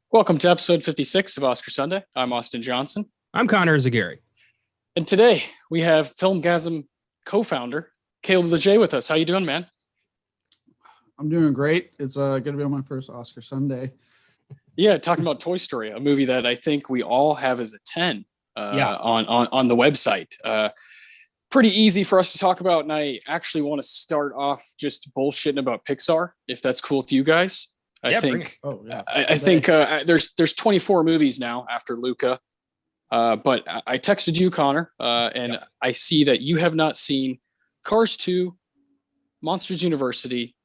Welcome to episode 56 of Oscar Sunday. I'm Austin Johnson. I'm Connor Eyzaguirre. And today we have Filmgazm co-founder Caleb Leger with us. How you doing, man? I'm doing great. It's going to be on my first Oscar Sunday. Yeah, talking about Toy Story, a movie that I think we all have as a 10 on the website. Pretty easy for us to talk about, and I actually want to start off just bullshitting about Pixar, if that's cool with you guys. I think there's 24 movies now after Luca. But I texted you, Connor, and I see that you have not seen Cars 2, Monsters University,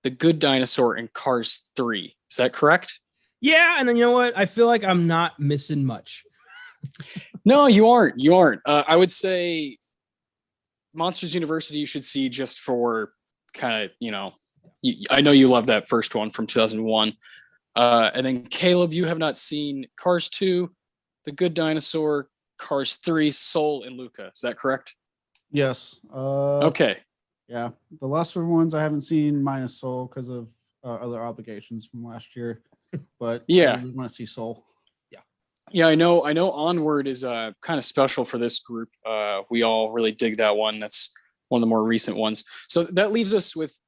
The Good Dinosaur, and Cars 3. Is that correct? Yeah, and then you know what? I feel like I'm not missing much. No, you aren't. You aren't. I would say Monsters University you should see just for kind of, I know you love that first one from 2001. And then Caleb, you have not seen Cars 2, The Good Dinosaur, Cars 3, Soul, and Luca. Is that correct? Yes. Okay. Yeah. The lesser ones I haven't seen minus Soul because of other obligations from last year. But yeah, I really want to see Soul. Yeah, I know Onward is kind of special for this group. We all really dig that one. That's one of the more recent ones. So that leaves us with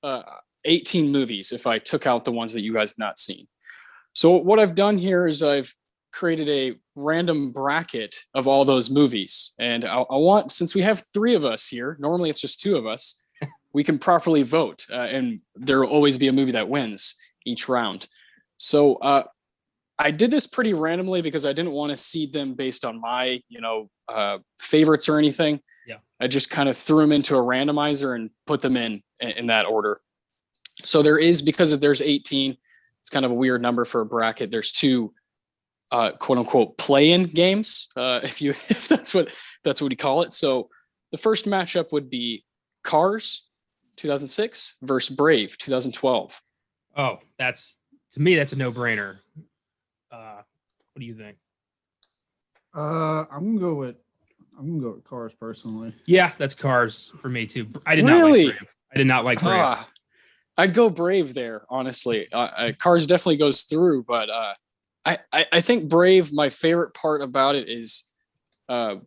18 movies if I took out the ones that you guys have not seen. So what I've done here is I've created a random bracket of all those movies. And I want, since we have three of us here, normally it's just two of us, we can properly vote. And there will always be a movie that wins each round. So I did this pretty randomly because I didn't want to seed them based on my, favorites or anything. Yeah. I just kind of threw them into a randomizer and put them in that order. So there is, because there's 18, it's kind of a weird number for a bracket. There's two quote unquote play-in games, if that's what you call it. So the first matchup would be Cars 2006 versus Brave 2012. Oh, to me that's a no-brainer. What do you think? I'm gonna go with Cars personally. Yeah, that's Cars for me too. I did not like Brave. I'd go Brave there, honestly. Cars definitely goes through, but I think Brave, my favorite part about it is the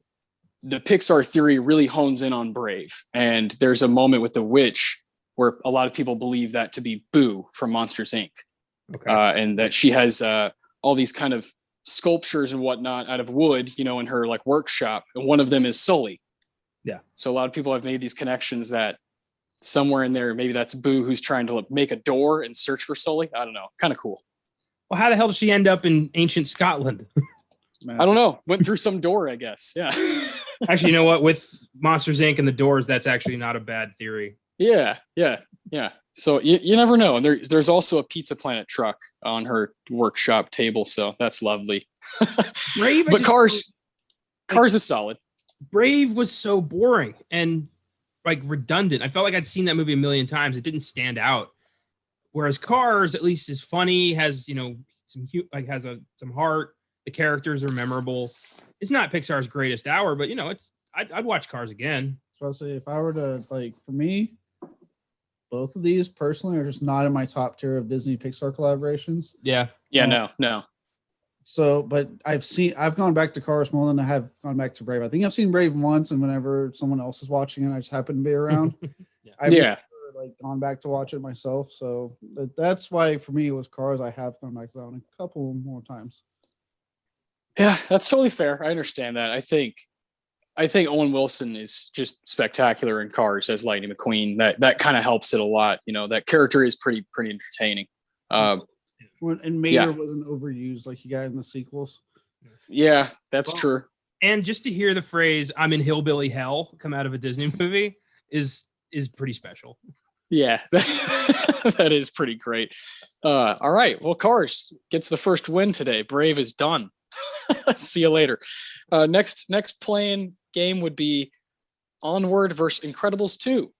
Pixar theory really hones in on Brave. And there's a moment with the witch where a lot of people believe that to be Boo from Monsters, Inc. Okay. And that she has all these kind of sculptures and whatnot out of wood, in her like workshop. And one of them is Sully. Yeah. So a lot of people have made these connections that somewhere in there, maybe that's Boo who's trying to make a door and search for Sully. I don't know. Kind of cool. Well, how the hell did she end up in ancient Scotland? I don't know. Went through some door, I guess. Yeah. Actually, you know what? With Monsters, Inc. and the doors, that's actually not a bad theory. Yeah. So you never know. And there's also a Pizza Planet truck on her workshop table, so that's lovely. Brave, but Cars is solid. Brave was so boring and redundant. I felt like I'd seen that movie a million times. It didn't stand out. Whereas Cars at least is funny, has some heart. The characters are memorable. It's not Pixar's greatest hour, but I'd watch Cars again. So I'll say if I were to for me, both of these personally are just not in my top tier of Disney Pixar collaborations. Yeah. No. So, but I've gone back to Cars more than I have gone back to Brave. I think I've seen Brave once, and whenever someone else is watching it, I just happen to be around. I've never, gone back to watch it myself. So that's why for me it was Cars. I have gone back to that one a couple more times. Yeah, that's totally fair. I understand that. I think Owen Wilson is just spectacular in Cars as Lightning McQueen. That kind of helps it a lot. That character is pretty entertaining. And Mater wasn't overused like you got in the sequels. Yeah, that's true. And just to hear the phrase "I'm in hillbilly hell" come out of a Disney movie is pretty special. Yeah, that is pretty great. All right, well, Cars gets the first win today. Brave is done. See you later. Next playing game would be Onward versus Incredibles 2.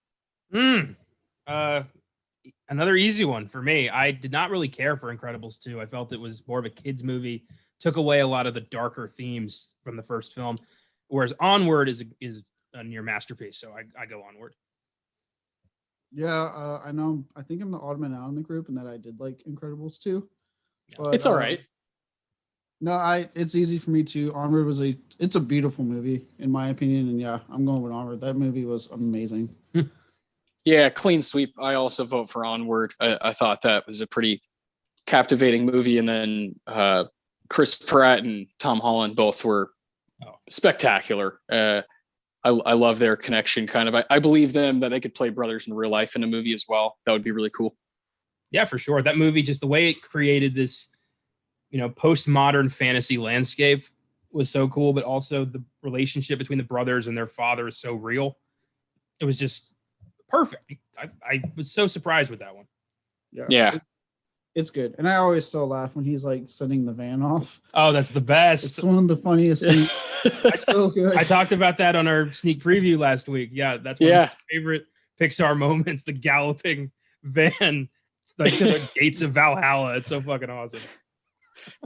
Another easy one for me. I did not really care for Incredibles 2. I felt it was more of a kids movie, took away a lot of the darker themes from the first film, whereas Onward is a near masterpiece. So I go Onward. Yeah, I know. I think I'm the odd man out in the group, and that I did like Incredibles 2. But, it's all right. No, it's easy for me to. Onward it's a beautiful movie in my opinion, and yeah, I'm going with Onward. That movie was amazing. Yeah, clean sweep. I also vote for Onward. I thought that was a pretty captivating movie, and then Chris Pratt and Tom Holland both were spectacular. I love their connection. Kind of, I believe them that they could play brothers in real life in a movie as well. That would be really cool. Yeah, for sure. That movie, just the way it created this, postmodern fantasy landscape was so cool, but also the relationship between the brothers and their father is so real. It was just perfect. I was so surprised with that one. Yeah. It's good. And I always still laugh when he's like sending the van off. Oh, that's the best. It's one of the funniest scenes. It's so good. I talked about that on our sneak preview last week. Yeah, that's one of my favorite Pixar moments, the galloping van like to the gates of Valhalla. It's so fucking awesome.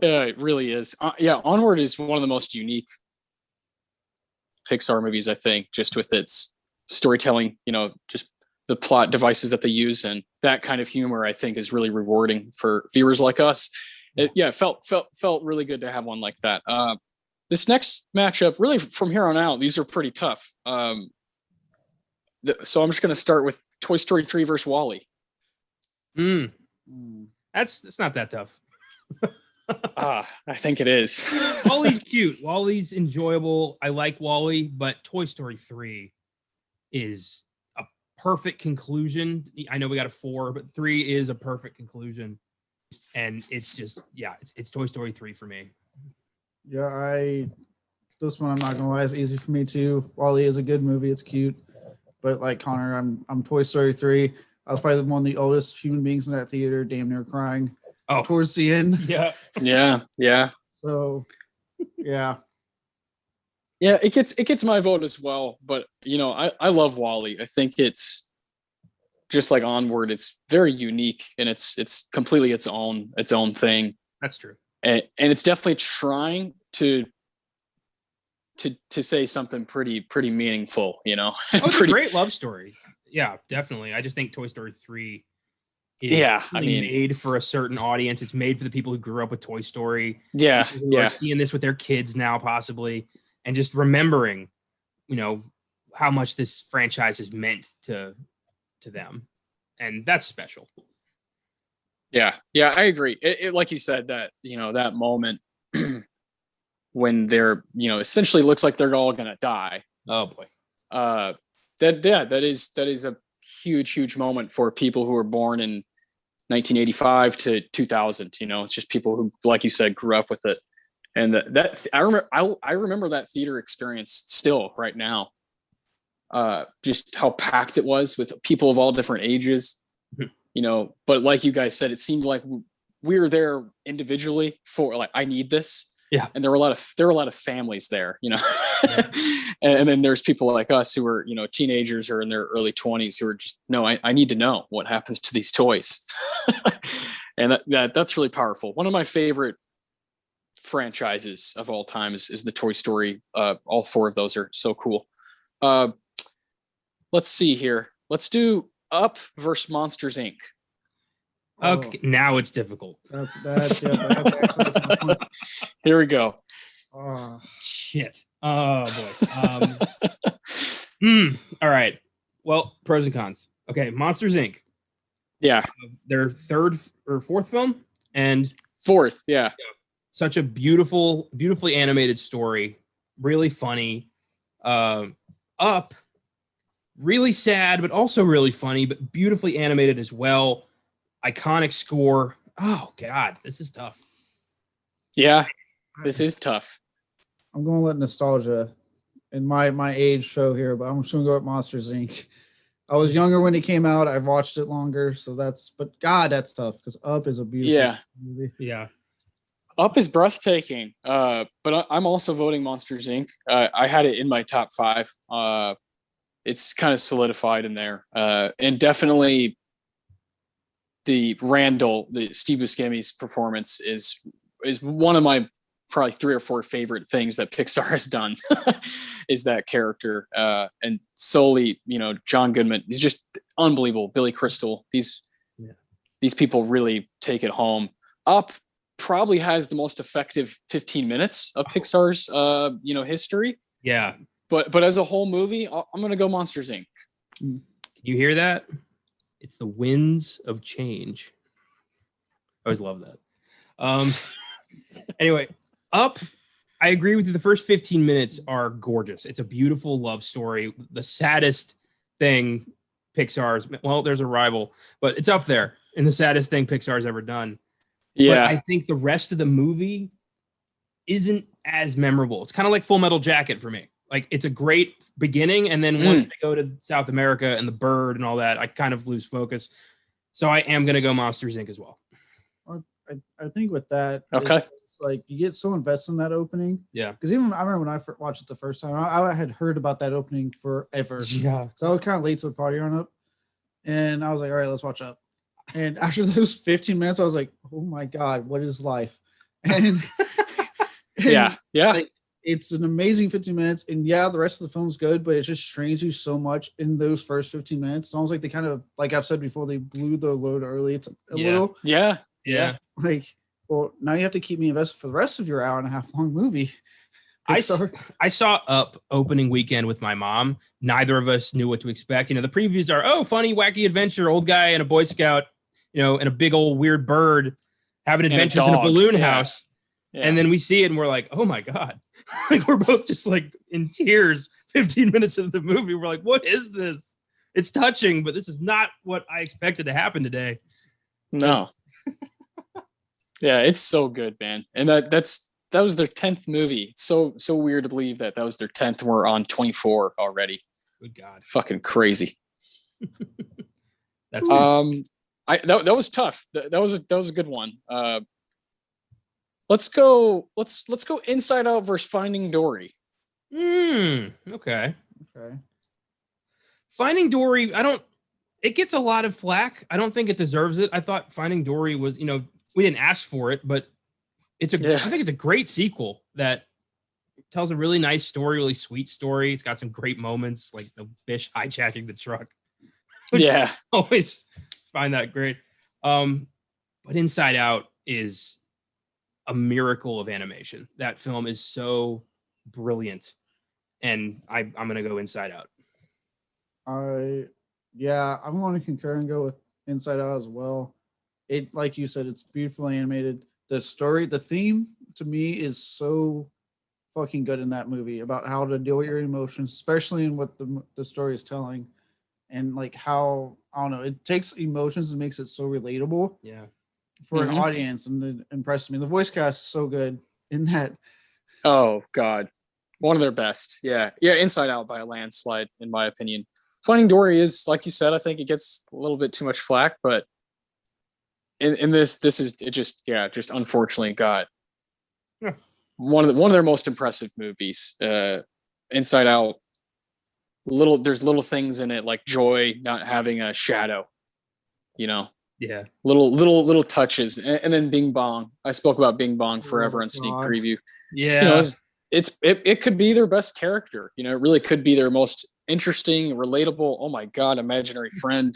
Yeah, it really is. Onward is one of the most unique Pixar movies, I think, just with its storytelling, just the plot devices that they use, and that kind of humor, I think, is really rewarding for viewers like us. It felt really good to have one like that. This next matchup, really from here on out, these are pretty tough. So I'm just going to start with Toy Story 3 versus WALL-E. That's not that tough. I think it is. WALL-E's cute. WALL-E's enjoyable. I like WALL-E, but Toy Story 3 is a perfect conclusion. I know we got a 4, but 3 is a perfect conclusion. And it's just, it's Toy Story 3 for me. Yeah, this one I'm not gonna lie, is easy for me too. WALL-E is a good movie, it's cute. But like Connor, I'm Toy Story 3. I was probably one of the oldest human beings in that theater, damn near crying towards the end. Yeah. So yeah. Yeah, it gets my vote as well. But I love WALL-E. I think it's just like Onward, it's very unique and it's completely its own thing. That's true. And it's definitely trying to say something pretty meaningful, It's a great love story. Yeah, definitely. I just think Toy Story 3 is made for a certain audience. It's made for the people who grew up with Toy Story. Yeah. Who are seeing this with their kids now, possibly, and just remembering, how much this franchise has meant to them. And that's special. Yeah, I agree. It like you said, that that moment when they're essentially looks like they're all gonna die. Oh boy. That is a huge moment for people who were born in 1985 to 2000. It's just people who, like you said, grew up with it, and that I remember that theater experience still right now. Just how packed it was with people of all different ages. But like you guys said, it seemed like we were there individually for like, I need this. Yeah. And there were a lot of families there, and then there's people like us who were, teenagers or in their early 20s who were just, no, I need to know what happens to these toys. And that's really powerful. One of my favorite franchises of all time is the Toy Story. All 4 of those are so cool. Let's see here. Let's do Up versus Monsters Inc. Okay, now it's difficult. That's actually a tough one. Here we go. Oh. Shit. Oh boy. All right. Well, pros and cons. Okay, Monsters Inc. Yeah. Their 3rd or 4th film, and 4th. Yeah. Such a beautifully animated story. Really funny. Up. Really sad, but also really funny, but beautifully animated as well. Iconic score. Oh God, this is tough. Yeah, this is tough. I'm going to let nostalgia and my age show here, but I'm just going to go with Monsters Inc. I was younger when it came out. I've watched it longer, but God, that's tough because Up is a beautiful movie. Yeah. Up is breathtaking. But I'm also voting Monsters Inc. I had it in my top 5. It's kind of solidified in there, and definitely the Steve Buscemi's performance is one of my probably 3 or 4 favorite things that Pixar has done. Is that character, and solely John Goodman. He's just unbelievable. Billy Crystal. These people really take it home. Up, probably has the most effective 15 minutes of Pixar's history. Yeah. But as a whole movie, I'm gonna go Monsters Inc. Can you hear that? It's the winds of change. I always love that. Anyway, Up. I agree with you. The first 15 minutes are gorgeous. It's a beautiful love story. The saddest thing Pixar's, well, there's a rival, but it's up there in the saddest thing Pixar's ever done. Yeah. But I think the rest of the movie isn't as memorable. It's kind of like Full Metal Jacket for me. Like, it's a great beginning, and then once they go to South America and the bird and all that, I kind of lose focus. So I am going to go Monsters Inc. as well. I think with that, okay, it's like you get so invested in that opening. Yeah. Because even I remember when I watched it the first time, I had heard about that opening forever. Yeah. So I was kind of late to the party on Up, and I was like, all right, let's watch Up. And after those 15 minutes, I was like, oh my God, what is life? And yeah. Like, it's an amazing 15 minutes. And yeah, the rest of the film's good, but it just strains you so much in those first 15 minutes. It's almost like they kind of, like I've said before, they blew the load early. It's a little. Yeah. Like, well, now you have to keep me invested for the rest of your hour and a half long movie. I saw Up opening weekend with my mom. Neither of us knew what to expect. The previews are, oh, funny, wacky adventure, old guy and a Boy Scout, and a big old weird bird having adventures in a balloon house. Yeah. And then we see it and we're like, oh my God. Like, we're both just like in tears 15 minutes of the movie. We're like, what is this? It's touching, but this is not what I expected to happen today. No. Yeah, it's so good, man. And that was their 10th movie. It's so weird to believe that was their 10th and we're on 24 already. Good God. Fucking crazy. That's that was tough. That was a good one. Let's go Inside Out versus Finding Dory. Okay. Finding Dory, it gets a lot of flack. I don't think it deserves it. I thought Finding Dory was, we didn't ask for it, but I think it's a great sequel that tells a really nice story, really sweet story. It's got some great moments, like the fish hijacking the truck. Yeah. I always find that great. But Inside Out is a miracle of animation. That film is so brilliant. And I'm going to go Inside Out. I'm going to concur and go with Inside Out as well. It, like you said, it's beautifully animated. The story, the theme to me is so fucking good in that movie about how to deal with your emotions, especially in what the story is telling, and like how, I don't know, it takes emotions and makes it so relatable. Yeah. For an audience, and it impressed me. The voice cast is so good in that. Oh God, one of their best. Yeah. Inside Out by a landslide, in my opinion. Finding Dory is, like you said, I think it gets a little bit too much flack, but in this is it just unfortunately got one of their most impressive movies. Inside Out, there's little things in it like joy not having a shadow, Yeah. Little touches, and then Bing Bong. I spoke about Bing Bong forever in sneak preview. Yeah. It could be their best character. It really could be their most interesting, relatable. Oh my God, imaginary friend.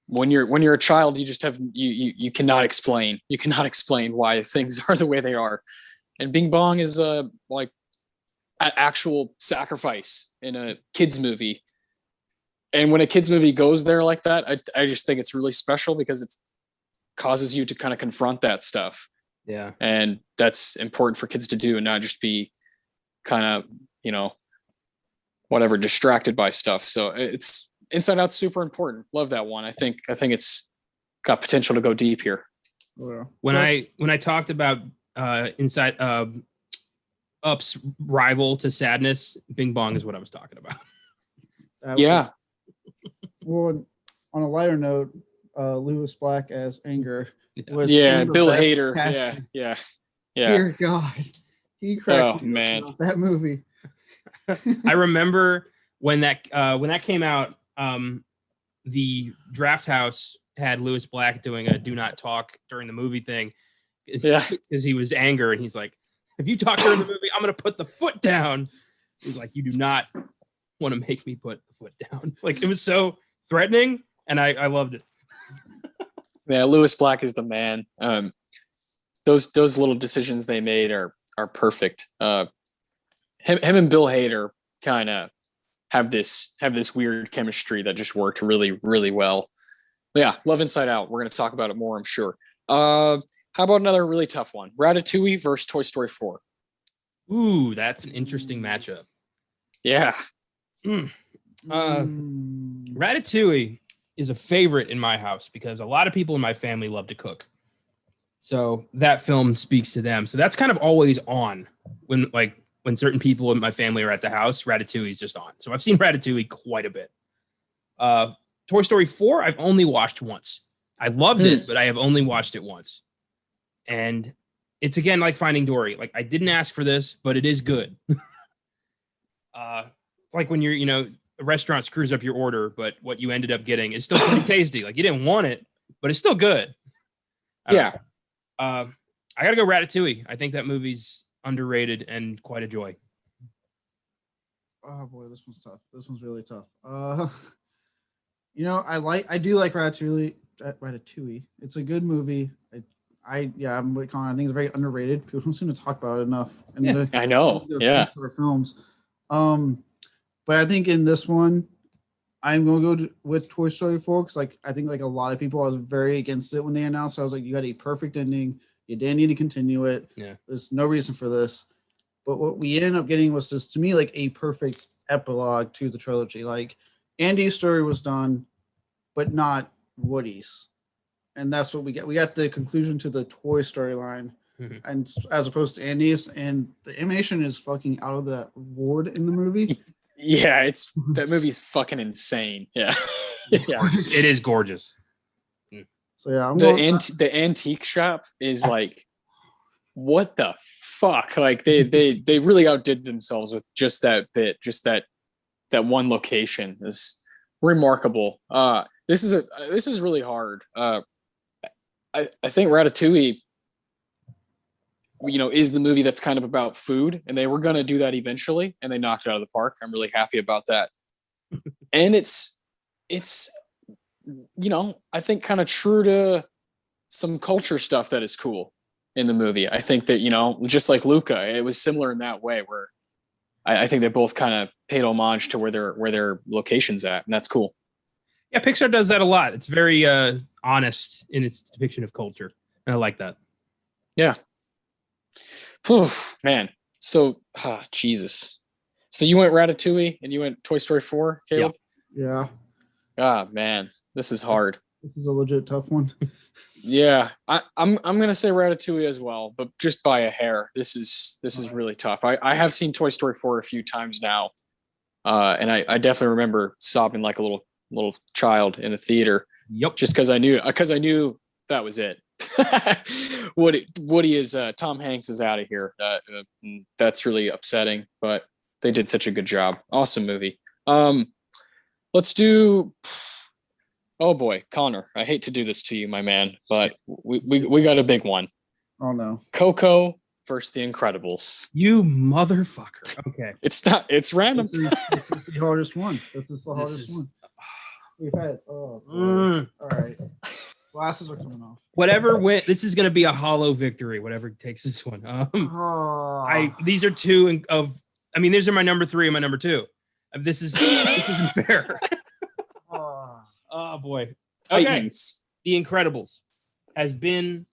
When you're a child, you just have you cannot explain. You cannot explain why things are the way they are. And Bing Bong is like an actual sacrifice in a kids movie. And when a kids movie goes there like that, I just think it's really special because it causes you to kind of confront that stuff. Yeah. And that's important for kids to do and not just be kind of, whatever, distracted by stuff. So it's Inside Out's super important. Love that one. I think it's got potential to go deep here. When I talked about Inside Up's rival to Sadness, Bing Bong is what I was talking about. Yeah. Well, on a lighter note, Lewis Black as Anger was Bill Hader. Casting. Yeah. Dear God, he cracked me up that movie. I remember when that came out, the Draft House had Lewis Black doing a "Do Not Talk" during the movie thing, because he was Anger, and he's like, "If you talk during the movie, I'm gonna put the foot down." He's like, "You do not want to make me put the foot down." Like, it was so threatening, and I loved it. Yeah, Lewis Black is the man. Those little decisions they made are perfect. Him and Bill Hader kind of have this weird chemistry that just worked really, really well. But yeah, love Inside Out. We're going to talk about it more, I'm sure. How about another really tough one? Ratatouille versus Toy Story 4. Ooh, that's an interesting matchup. Yeah. Ratatouille is a favorite in my house because a lot of people in my family love to cook. So that film speaks to them. So that's kind of always on when certain people in my family are at the house. Ratatouille is just on. So I've seen Ratatouille quite a bit. Toy Story 4, I've only watched once. I loved it, but I have only watched it once. And it's again like Finding Dory. Like I didn't ask for this, but it is good. It's like when a restaurant screws up your order, but what you ended up getting is still pretty tasty. Like you didn't want it, but it's still good. Yeah. I gotta go Ratatouille. I think that movie's underrated and quite a joy. Oh boy, this one's tough. This one's really tough. I do like Ratatouille. It's a good movie. I'm with Connor. I think it's very underrated. People don't seem to talk about it enough. And I know. Yeah. Films. But I think in this one, I'm gonna go with Toy Story 4 because I think a lot of people, I was very against it when they announced. I was like, you got a perfect ending. You didn't need to continue it. Yeah. There's no reason for this. But what we ended up getting was this, to me, a perfect epilogue to the trilogy. Like Andy's story was done, but not Woody's. And that's what we get. We got the conclusion to the toy storyline, and as opposed to Andy's, and the animation is fucking out of the ward in the movie. Yeah, that movie's fucking insane. Yeah. It is gorgeous. So yeah, the antique shop is like, what the fuck? Like they really outdid themselves with just that bit, just that one location is remarkable. This is really hard. I think Ratatouille, is the movie that's kind of about food, and they were going to do that eventually, and they knocked it out of the park. I'm really happy about that. And it's I think kind of true to some culture stuff that is cool in the movie. I think that, just like Luca, it was similar in that way where I think they both kind of paid homage to where their location's at, and that's cool. Yeah, Pixar does that a lot. It's very honest in its depiction of culture, and I like that. Yeah. Whew, man. So, Jesus. So you went Ratatouille and you went Toy Story 4, Caleb? Yeah. Ah, man, this is hard. This is a legit tough one. Yeah, I'm gonna say Ratatouille as well, but just by a hair. This is really tough. I have seen Toy Story 4 a few times now, and I definitely remember sobbing like a little child in a theater. Yep. Just because I knew that was it. Woody is Tom Hanks is out of here. That's really upsetting, but they did such a good job. Awesome movie. Let's do. Oh boy, Connor, I hate to do this to you, my man, but we got a big one. Oh no. Coco versus The Incredibles. You motherfucker. Okay. It's random. This is the hardest one. This is the hardest one. We've had all right. Glasses are coming off. Whatever went, this is gonna be a hollow victory, whatever takes this one. These are two of these are my number 3 and my number 2. This isn't fair. Oh boy. Okay. Titans. The Incredibles has been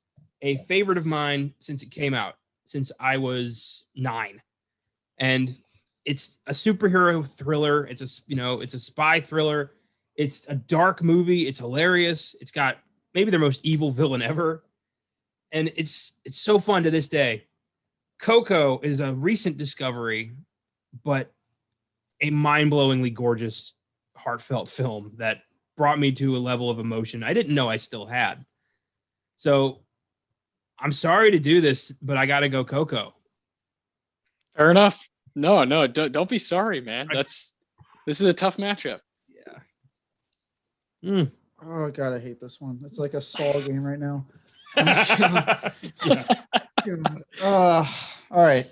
a favorite of mine since it came out, since I was 9. And it's a superhero thriller. It's a spy thriller. It's a dark movie. It's hilarious. It's got maybe their most evil villain ever. And it's so fun to this day. Coco is a recent discovery, but a mind-blowingly gorgeous, heartfelt film that brought me to a level of emotion I didn't know I still had. So I'm sorry to do this, but I got to go Coco. Fair enough. No, don't be sorry, man. This is a tough matchup. Yeah. Oh God, I hate this one. It's like a Saw game right now. Yeah. All right.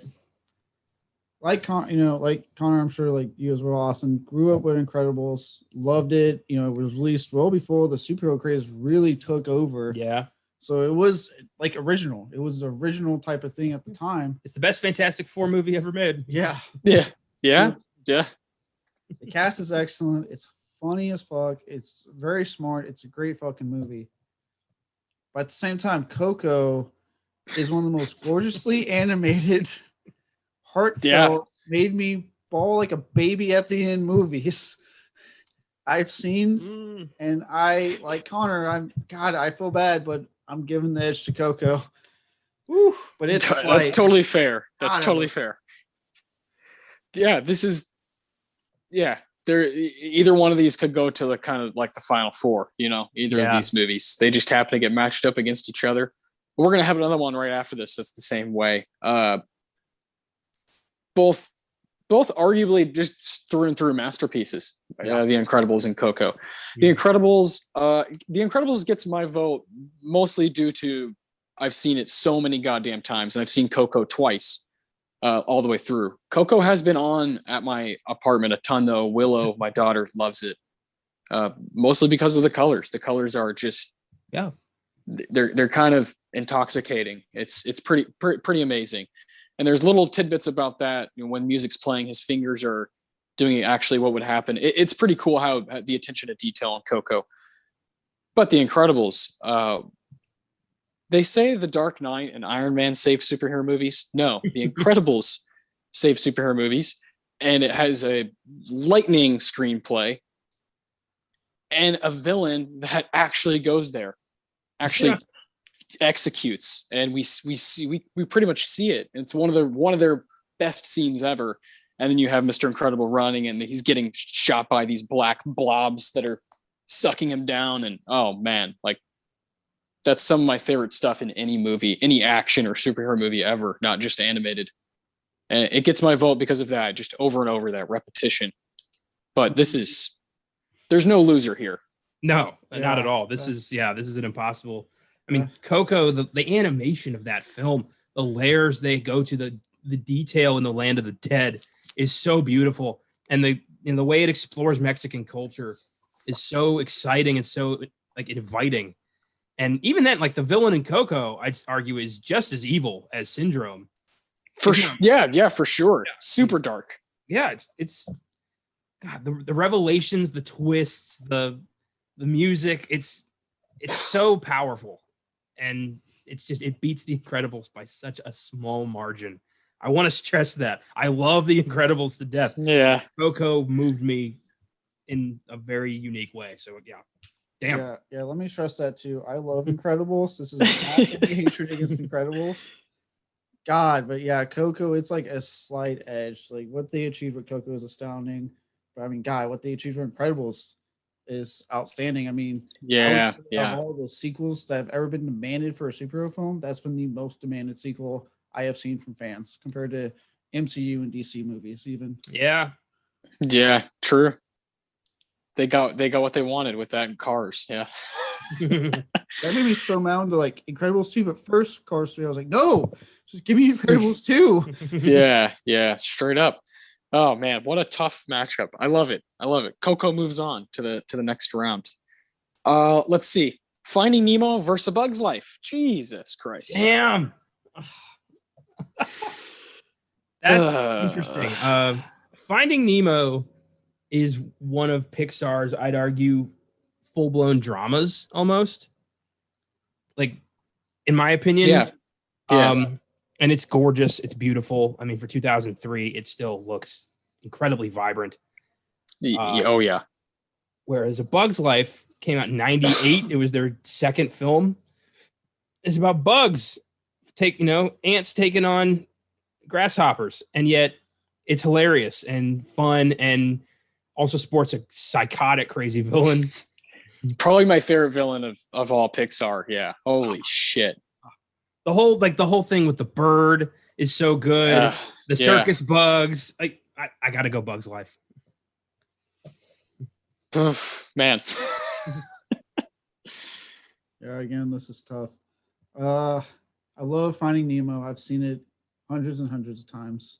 like like Connor, I'm sure like you as well, Austin, grew up with Incredibles, loved it. It was released well before the superhero craze really took over. Yeah. So it was like original. It was the original type of thing at the time. It's the best Fantastic Four movie ever made. Yeah. Yeah. Yeah. Yeah. The cast is excellent. It's funny as fuck. It's very smart. It's a great fucking movie. But at the same time, Coco is one of the most gorgeously animated, heartfelt, made me bawl like a baby at the end movies I've seen. And I, like Connor, I feel bad, but I'm giving the edge to Coco. Woo, but that's totally fair. That's totally fair. Yeah, either one of these could go to the kind of like the final four, either of these movies. They just happen to get matched up against each other. We're going to have another one right after this that's the same way. Both arguably just through and through masterpieces. The Incredibles and Coco. The Incredibles gets my vote mostly due to I've seen it so many goddamn times, and I've seen Coco twice. All the way through. Coco has been on at my apartment a ton though. Willow, my daughter, loves it. Mostly because of the colors. The colors are just they're kind of intoxicating. It's pretty amazing. And there's little tidbits about that. When music's playing, his fingers are doing actually what would happen. It's pretty cool how the attention to detail on Coco. But the Incredibles, they say The Dark Knight and Iron Man save superhero movies. No, The Incredibles save superhero movies. And it has a lightning screenplay and a villain that actually goes there, actually executes. And we pretty much see it. It's one of their best scenes ever. And then you have Mr. Incredible running and he's getting shot by these black blobs that are sucking him down. And oh man, like, that's some of my favorite stuff in any movie, any action or superhero movie ever, not just animated. And it gets my vote because of that, just over and over, that repetition. But there's no loser here. No, not at all. This is an impossible. I mean, Coco, the animation of that film, the layers they go to, the detail in the Land of the Dead is so beautiful. And the way it explores Mexican culture is so exciting and so like inviting. And even then, like the villain in Coco, I'd argue is just as evil as Syndrome. For sure. Yeah, for sure. Yeah. Super dark. Yeah, it's God, the revelations, the twists, the music, it's so powerful. And it beats The Incredibles by such a small margin. I want to stress that. I love The Incredibles to death. Yeah. Coco moved me in a very unique way. So yeah. Damn. Yeah, let me stress that too. I love Incredibles. This is not any hatred against Incredibles. God, but yeah, Coco, it's like a slight edge. Like what they achieved with Coco is astounding. But I mean, God, what they achieved with Incredibles is outstanding. I mean, of all the sequels that have ever been demanded for a superhero film, that's been the most demanded sequel I have seen from fans compared to MCU and DC movies, even. Yeah. Yeah, true. They got what they wanted with that in Cars. Yeah. That made me so mad to like Incredibles 2, but first Cars 3, I was like, no, just give me Incredibles 2. Yeah, straight up. Oh man, what a tough matchup. I love it. Coco moves on to the next round. Let's see. Finding Nemo versus A Bug's Life. Jesus Christ. Damn. That's interesting. Finding Nemo is one of Pixar's, I'd argue, full-blown dramas almost. Like, in my opinion. Yeah. And it's gorgeous. It's beautiful. I mean, for 2003, it still looks incredibly vibrant. Oh, yeah. Whereas A Bug's Life came out in 98. It was their second film. It's about bugs. Ants taking on grasshoppers. And yet it's hilarious and fun and also sports a psychotic, crazy villain. Probably my favorite villain of all Pixar. Yeah. Holy shit. The whole thing with the bird is so good. The circus bugs. Like I gotta go Bug's Life. Man. Yeah, again, this is tough. I love Finding Nemo. I've seen it hundreds and hundreds of times.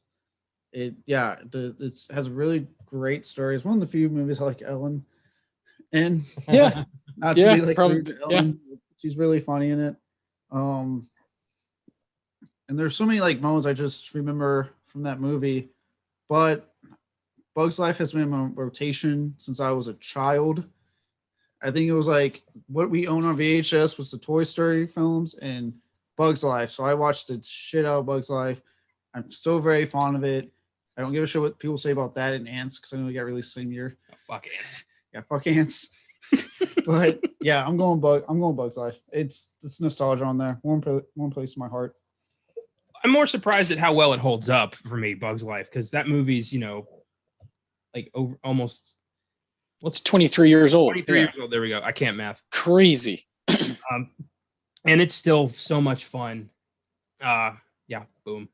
It has a really great story. It's one of the few movies I like Ellen, and Yeah, not to be like probably, rude to Ellen, she's really funny in it. And there's so many like moments I just remember from that movie, but Bugs Life has been in my rotation since I was a child. I think it was like what we own on VHS was the Toy Story films and Bugs Life. So I watched the shit out of Bugs Life. I'm still very fond of it. I don't give a shit what people say about that and Ants because I know they got released the same year. Oh, fuck Ants. Yeah, fuck Ants. But yeah, I'm going Bugs Life. It's nostalgia on there. One place in my heart. I'm more surprised at how well it holds up for me, Bugs Life, because that movie's, like over almost. Well, it's 23 years old. 23 years old. There we go. I can't math. Crazy. And it's still so much fun. Yeah, boom.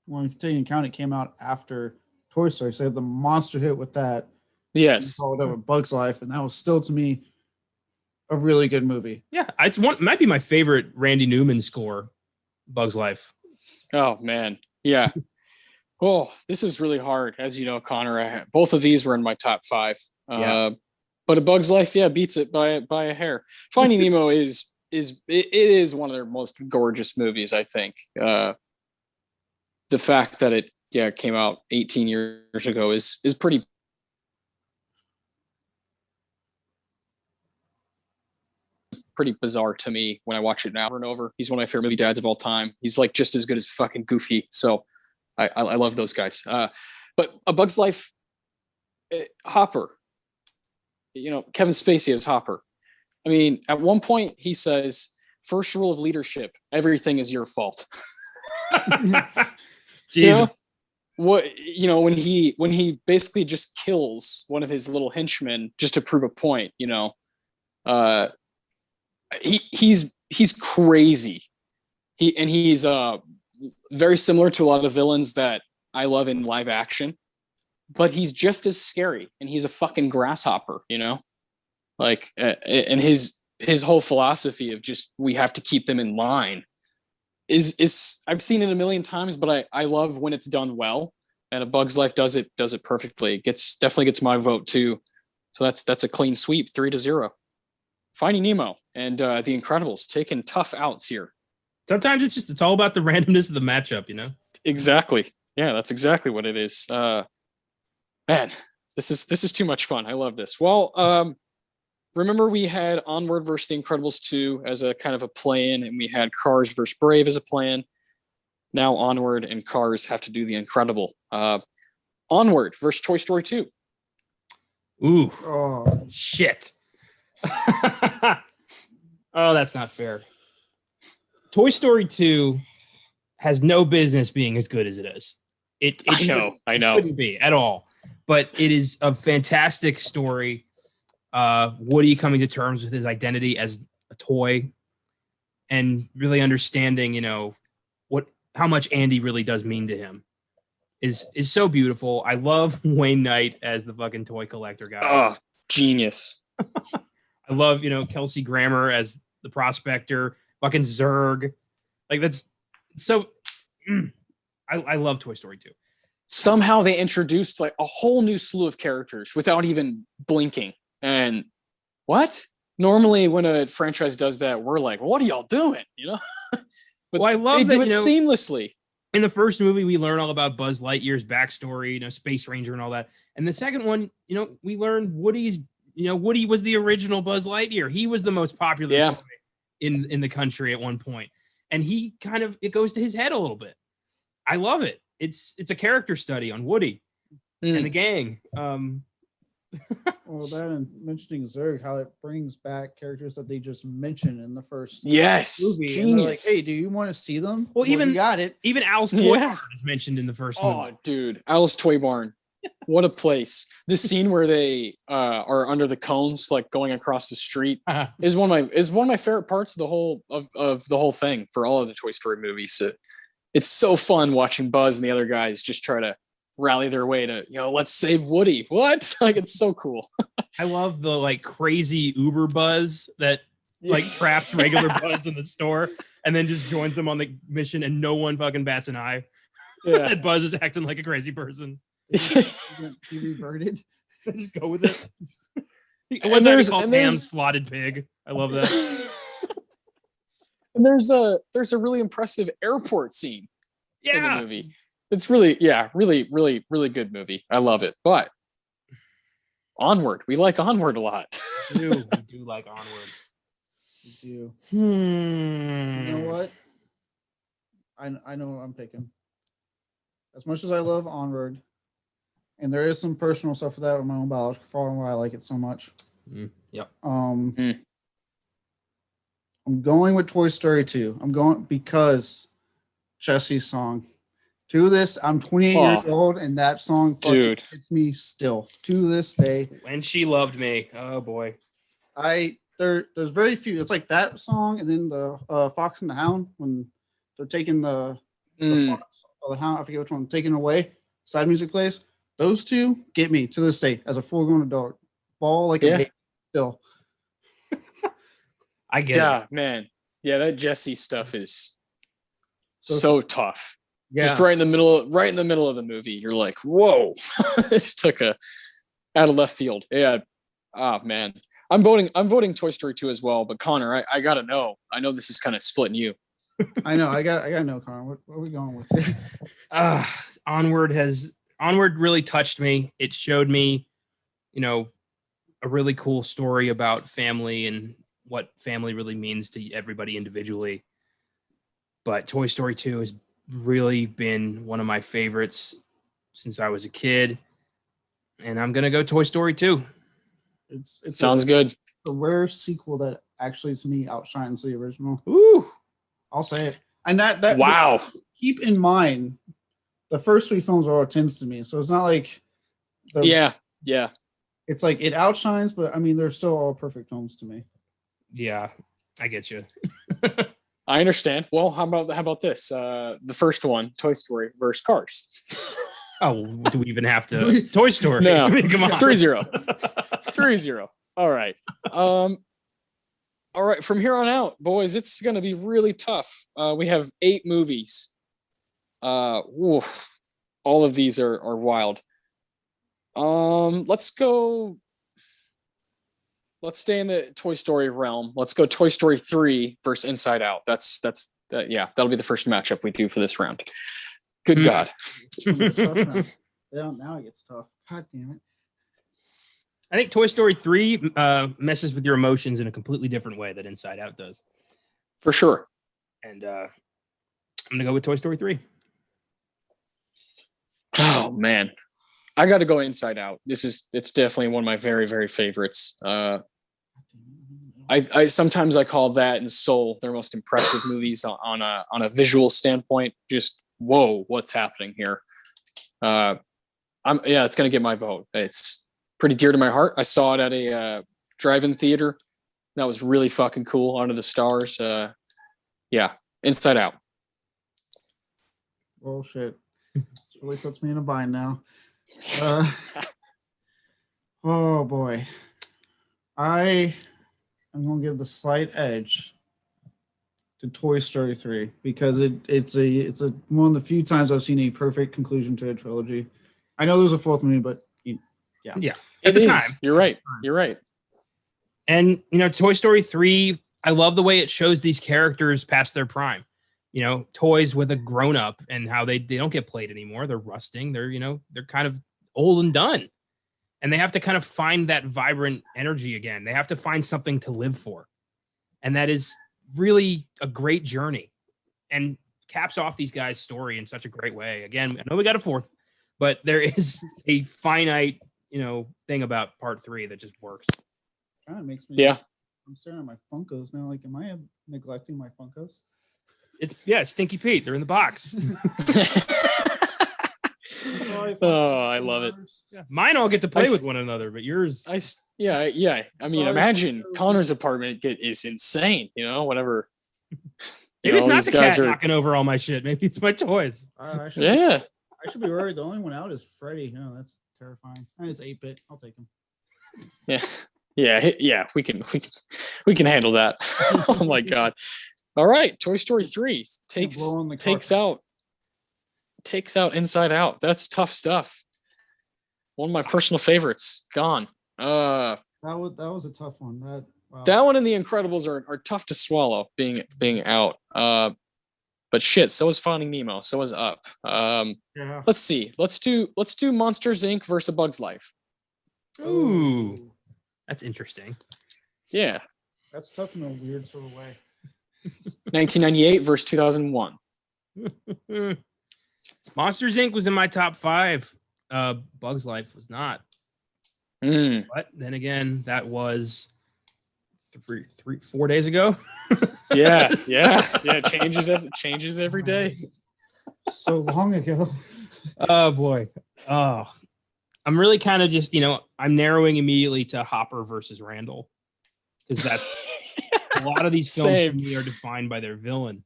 Well, if you take into account, it came out after Toy Story, so they had the monster hit with that. Yes. Followed over Bugs Life, and that was still to me a really good movie. Yeah, might be my favorite Randy Newman score, Bugs Life. Oh man, yeah. Oh, this is really hard, as you know, Connor. Both of these were in my top 5. Yeah. But A Bug's Life, beats it by a hair. Finding Nemo is one of their most gorgeous movies, I think. The fact that it came out 18 years ago is pretty. Pretty bizarre to me when I watch it now over and over. He's one of my favorite movie dads of all time. He's like just as good as fucking Goofy. So I love those guys. But A Bug's Life, Hopper, Kevin Spacey as Hopper. I mean, at one point he says, first rule of leadership, everything is your fault. Jesus. When he basically just kills one of his little henchmen just to prove a point, he's crazy. He's very similar to a lot of villains that I love in live action, but he's just as scary, and he's a fucking grasshopper, like, and his whole philosophy of just, we have to keep them in line is I've seen it a million times, but I love when it's done well, and A Bug's Life does it perfectly. Definitely gets my vote too. So that's a clean sweep, 3-0. Finding Nemo and The Incredibles taking tough outs here. Sometimes it's all about the randomness of the matchup, Exactly. Yeah, that's exactly what it is. Man, this is too much fun. I love this. Well, remember we had Onward versus The Incredibles 2 as a kind of a play-in, and we had Cars versus Brave as a play-in. Now Onward and Cars have to do The Incredible. Onward versus Toy Story 2. Ooh. Oh shit. Oh, that's not fair. Toy Story 2 has no business being as good as it is. I know. It shouldn't be at all. But it is a fantastic story. Woody coming to terms with his identity as a toy and really understanding, how much Andy really does mean to him is so beautiful. I love Wayne Knight as the fucking toy collector guy. Oh, genius. I love, Kelsey Grammer as the prospector, fucking Zurg. Like, that's so. I love Toy Story 2. Somehow they introduced like a whole new slew of characters without even blinking. And what? Normally, when a franchise does that, we're like, "What are y'all doing?" But I love they that, do it seamlessly. In the first movie, we learn all about Buzz Lightyear's backstory, Space Ranger and all that. And the second one, we learned Woody's. Woody was the original Buzz Lightyear. He was the most popular toy in the country at one point. And he it goes to his head a little bit. I love it. It's a character study on Woody and the gang. Well, that and mentioning Zurg, how it brings back characters that they just mentioned in the first movie. Genius. And they're like, hey, do you want to see them? Well, even you got it. Even Al's Toy Barn is mentioned in the first movie. Oh, dude, Al's Toy Barn. What a place. The scene where they are under the cones, like going across the street, is one of my favorite parts of the whole thing for all of the Toy Story movies. It's so fun watching Buzz and the other guys just try to rally their way to, let's save Woody. What? Like, it's so cool. I love the like crazy Uber Buzz that like traps regular Buzz in the store and then just joins them on the mission and no one fucking bats an eye. Yeah. That Buzz is acting like a crazy person. He reverted. Just go with it. And One time he there's- calls and Ham there's- slotted pig. I love that. And there's a really impressive airport scene in the Yeah. movie. It's really really good movie. I love it. But Onward, we like Onward a lot. We do like Onward. We do. Hmm. You know what? I know what I'm picking. As much as I love Onward, and there is some personal stuff with that with my own biological father and why I like it so much. Yep. I'm going with Toy Story 2. I'm going because Jesse's song. To this, I'm 28 years old, and that song Dude. hits me still to this day. When She Loved Me. Oh boy. There's very few. It's like that song, and then the Fox and the Hound when they're taking the fox or the hound. I forget which one. Taken away. Side music plays. Those two get me to this day as a full-grown adult. Ball like a baby still. I get it. Man. Yeah, that Jesse stuff is so tough. Yeah. Just right in the middle of the movie, you're like, whoa, this took a out of left field. Yeah. Oh man. I'm voting Toy Story 2 as well, but Connor, I gotta know. I know this is kind of splitting you. I know. I got to know, Connor. What are we going with here? Onward really touched me. It showed me, a really cool story about family and what family really means to everybody individually. But Toy Story 2 has really been one of my favorites since I was a kid. And I'm going to go Toy Story 2. It Sounds good. A rare sequel that actually to me outshines the original. Ooh. I'll say it. And that Wow. Keep in mind, the first three films are all tens to me. So it's not like Yeah. It's like it outshines, but I mean they're still all perfect films to me. Yeah, I get you. I understand. Well, how about this? The first one, Toy Story versus Cars. Oh, do we even have to? Toy Story. No. I mean, come on. 3-0. 3-0. All right. All right. From here on out, boys, it's going to be really tough. We have 8 movies. Oof. All of these are wild. Let's stay in the Toy Story realm. Let's go Toy Story 3 versus Inside Out. That'll be the first matchup we do for this round. Good God. Yeah, now it gets tough. God damn it. I think Toy Story 3 messes with your emotions in a completely different way that Inside Out does. For sure. And I'm going to go with Toy Story 3. Oh, man. I got to go Inside Out. It's definitely one of my very, very favorites. I sometimes I call that and Soul their most impressive movies on a visual standpoint. Just whoa, what's happening here? It's gonna get my vote. It's pretty dear to my heart. I saw it at a drive-in theater. That was really fucking cool. Under the Stars. Inside Out. Oh shit. This really puts me in a bind now. Oh boy. I'm gonna give the slight edge to Toy Story 3 because it's one of the few times I've seen a perfect conclusion to a trilogy. I know there's a fourth movie, but Yeah. At the time. You're right. And Toy Story 3, I love the way it shows these characters past their prime. Toys with a grown-up and how they don't get played anymore. They're rusting. They're kind of old and done. And they have to kind of find that vibrant energy again. They have to find something to live for. And that is really a great journey and caps off these guys' story in such a great way. Again, I know we got a fourth, but there is a finite, thing about part 3 that just works. Kind of makes me. Yeah. I'm staring at my Funkos now. Like, am I neglecting my Funkos? It's Stinky Pete. They're in the box. I love it. Yeah. Mine all get to play with one another, but yours. I mean, imagine Connor's apartment is insane. Whatever. Maybe it's not the cat knocking over all my shit. Maybe it's my toys. I should be worried. The only one out is Freddy. No, that's terrifying. And it's 8-bit. I'll take him. Yeah. We can handle that. Oh my God. All right, Toy Story 3 takes out takes out Inside Out. That's tough stuff. One of my personal favorites. Gone. That was a tough one. Wow. That one and The Incredibles are tough to swallow being out. But shit, so is Finding Nemo. So is Up. Yeah. Let's see. Let's do Monsters Inc. versus A Bug's Life. Ooh, that's interesting. Yeah. That's tough in a weird sort of way. 1998 versus 2001. Monsters Inc. was in my top 5. Bug's Life was not. But then again, that was 4 days ago. Yeah. Changes every day. So long ago. Oh boy. Oh, I'm really kind of just, I'm narrowing immediately to Hopper versus Randall, because that's a lot of these films for me are defined by their villain.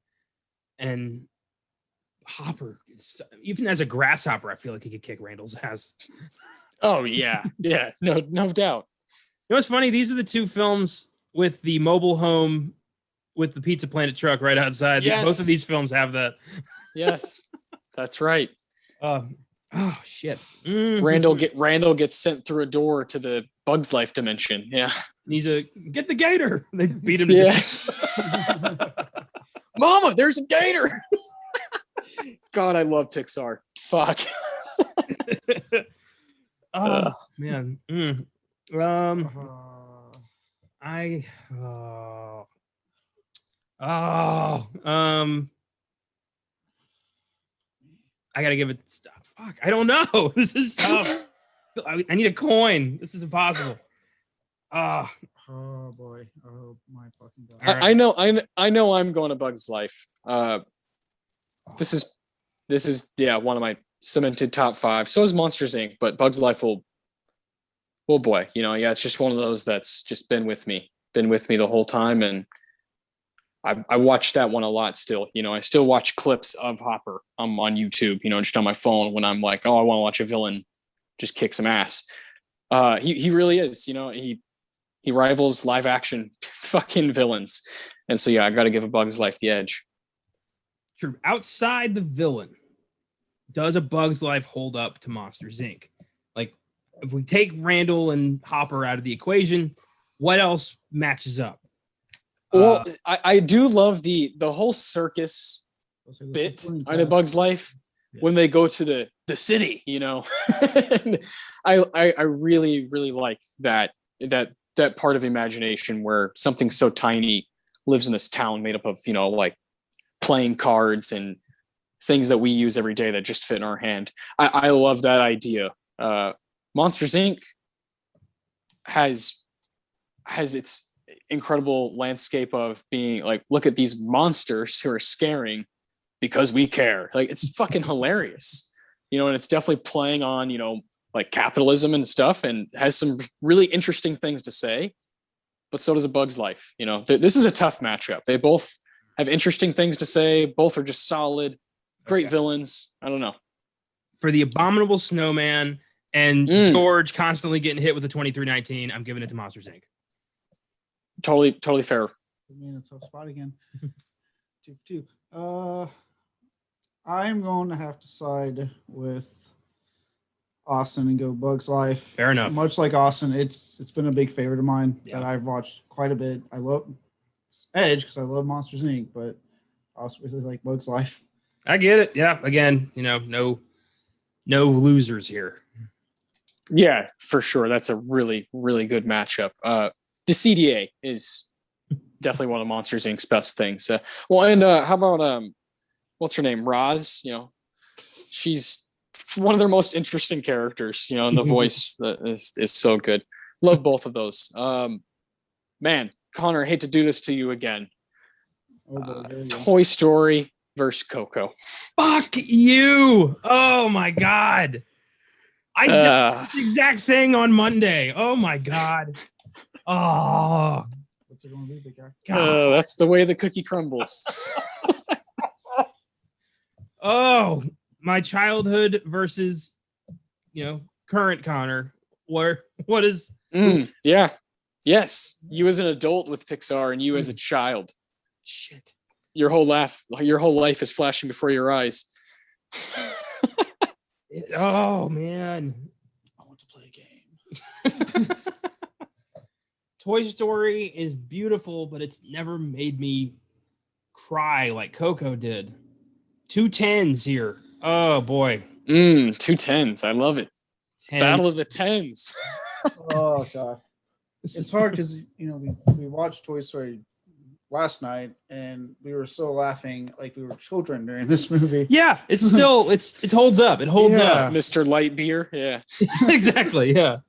And Hopper, even as a grasshopper, I feel like he could kick Randall's ass. Oh yeah, no doubt. You know what's funny? These are the 2 films with the mobile home with the Pizza Planet truck right outside. Yes. Both of these films have that. Yes, that's right. Oh shit! Randall gets sent through a door to the Bug's Life dimension. Yeah, and he's get the gator. They beat him. Yeah. Mama, there's a gator. God, I love Pixar. Fuck. Oh man. I gotta give it stuff. Fuck, I don't know. This is tough. I need a coin. This is impossible. Oh boy. Oh my fucking god. Right. I know I'm going to Bug's Life. This is one of my cemented top 5. So is Monsters Inc. But Bug's Life will, oh boy, it's just one of those that's just been with me the whole time, and I watch that one a lot still. I still watch clips of Hopper on YouTube, just on my phone when I'm like, oh, I want to watch a villain just kick some ass. He really is, he rivals live action fucking villains. And so, yeah, I got to give A Bug's Life the edge. True. Outside the villain, does A Bug's Life hold up to Monsters Inc.? Like, if we take Randall and Hopper out of the equation, what else matches up? Well, I do love the whole circus bit on A Bug's Life when they go to the city, I really, really like that part of imagination where something so tiny lives in this town made up of, like playing cards and things that we use every day that just fit in our hand. I love that idea. Monsters Inc. has its incredible landscape of being like, look at these monsters who are scaring because we care. Like, it's fucking hilarious, and it's definitely playing on, like capitalism and stuff, and has some really interesting things to say, but so does A Bug's Life. This is a tough matchup. They both have interesting things to say. Both are just solid, great villains. I don't know. For the Abominable Snowman and George constantly getting hit with the 2319, I'm giving it to Monsters Inc. Totally fair. Man, it's a tough spot again. 2-2. I'm going to have to side with Austin and go Bug's Life. Fair enough. Much like Austin, it's been a big favorite of mine that I've watched quite a bit. I love Edge because I love Monsters Inc., but I also really like Bug's Life. I get it. Yeah. Again, no losers here. Yeah, for sure. That's a really, really good matchup. The CDA is definitely one of Monsters Inc.'s best things. How about what's her name? Roz. She's one of their most interesting characters. And the voice is so good. Love both of those. Man, Connor, I hate to do this to you again. Toy Story versus Coco. Fuck you! Oh my god! I did the exact thing on Monday. Oh my god! Oh, what's it going to be, big guy? That's the way the cookie crumbles. Oh, my childhood versus, current Connor. What is? Yeah. Yes. You as an adult with Pixar and you as a child. Shit. Your whole life is flashing before your eyes. Oh man, I want to play a game. Toy Story is beautiful, but it's never made me cry like Coco did. 2 10s here. Oh boy. 2 10s. I love it. 10. Battle of the Tens. Oh god, it's hard because we watched Toy Story last night and we were still laughing like we were children during this movie. Yeah, it's still it holds up. It holds up. Mr. Lightbeer. Yeah. Exactly. Yeah.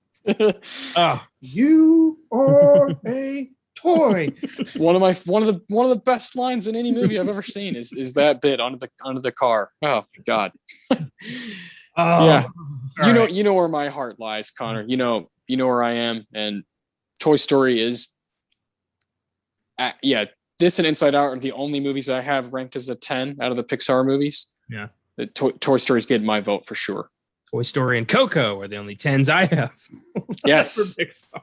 You are a toy. One of the best lines in any movie I've ever seen is that bit under the car. Oh my god. Yeah. You know where my heart lies, Connor. You know where I am, and Toy Story is this and Inside Out are the only movies I have ranked as a 10 out of the Pixar movies. Yeah. The Toy Story is getting my vote for sure. Toy Story and Coco are the only 10s I have. Yes. For Pixar.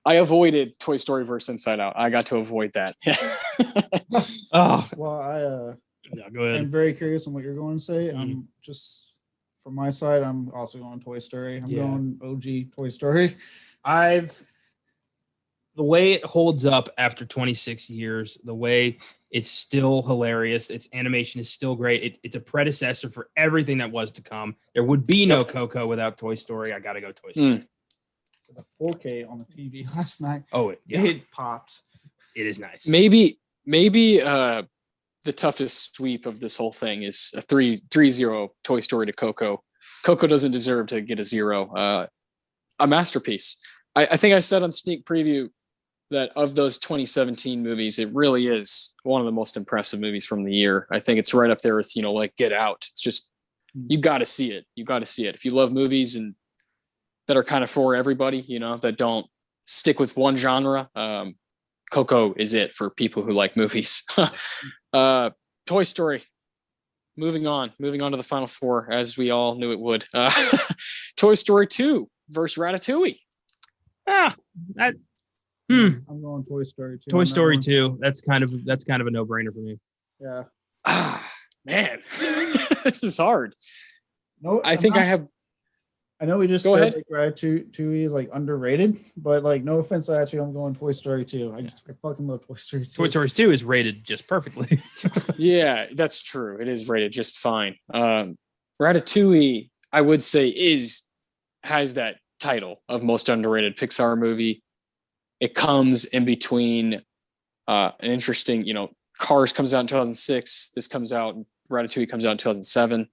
I avoided Toy Story versus Inside Out. I got to avoid that. Oh. Well, Go ahead. I'm very curious on what you're going to say. Just from my side, I'm also going Toy Story. I'm going OG Toy Story. The way it holds up after 26 years, the way it's still hilarious, its animation is still great. It's a predecessor for everything that was to come. There would be no Coco without Toy Story. I gotta go Toy Story. The 4K on the TV last night. Oh, it popped. It is nice. Maybe the toughest sweep of this whole thing is a 3-0 Toy Story to Coco. Coco doesn't deserve to get a 0. A masterpiece. I think I said on sneak preview that of those 2017 movies, it really is one of the most impressive movies from the year. I think it's right up there with, like Get Out. It's just, you got to see it. You got to see it. If you love movies and that are kind of for everybody, that don't stick with one genre, Coco is it for people who like movies. Toy Story. Moving on to the final four, as we all knew it would. Toy Story 2 versus Ratatouille. I'm going Toy Story 2. Toy Story 2. That's kind of a no-brainer for me. Yeah. Man, this is hard. No, I know we just Go said ahead. like Ratatouille is like underrated, but like no offense, I'm going Toy Story 2. I fucking love Toy Story 2. Toy Story 2 is rated just perfectly. Yeah, that's true. It is rated just fine. Ratatouille, I would say, has that title of most underrated Pixar movie. It comes in between an interesting, Cars comes out in 2006. This comes out, Ratatouille comes out in 2007.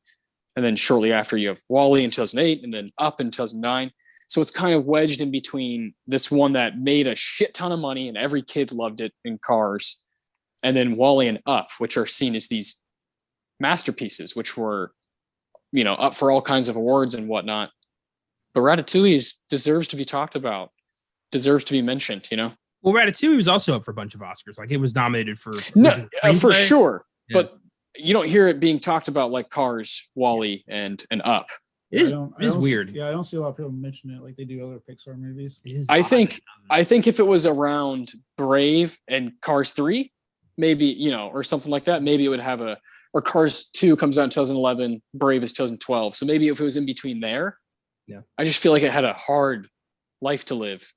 And then shortly after you have WALL-E in 2008 and then Up in 2009. So it's kind of wedged in between this one that made a shit ton of money and every kid loved it in Cars. And then WALL-E and Up, which are seen as these masterpieces, which were, up for all kinds of awards and whatnot. But Ratatouille deserves to be talked about. Deserves to be mentioned, Well, Ratatouille was also up for a bunch of Oscars. Like it was nominated for for sure. Yeah. But you don't hear it being talked about like Cars, WALL-E, and Up. It is weird. Yeah, I don't see a lot of people mention it like they do other Pixar movies. I think if it was around Brave and Cars 3, maybe, or something like that, maybe it would have or Cars 2 comes out in 2011, Brave is 2012. So maybe if it was in between there, I just feel like it had a hard life to live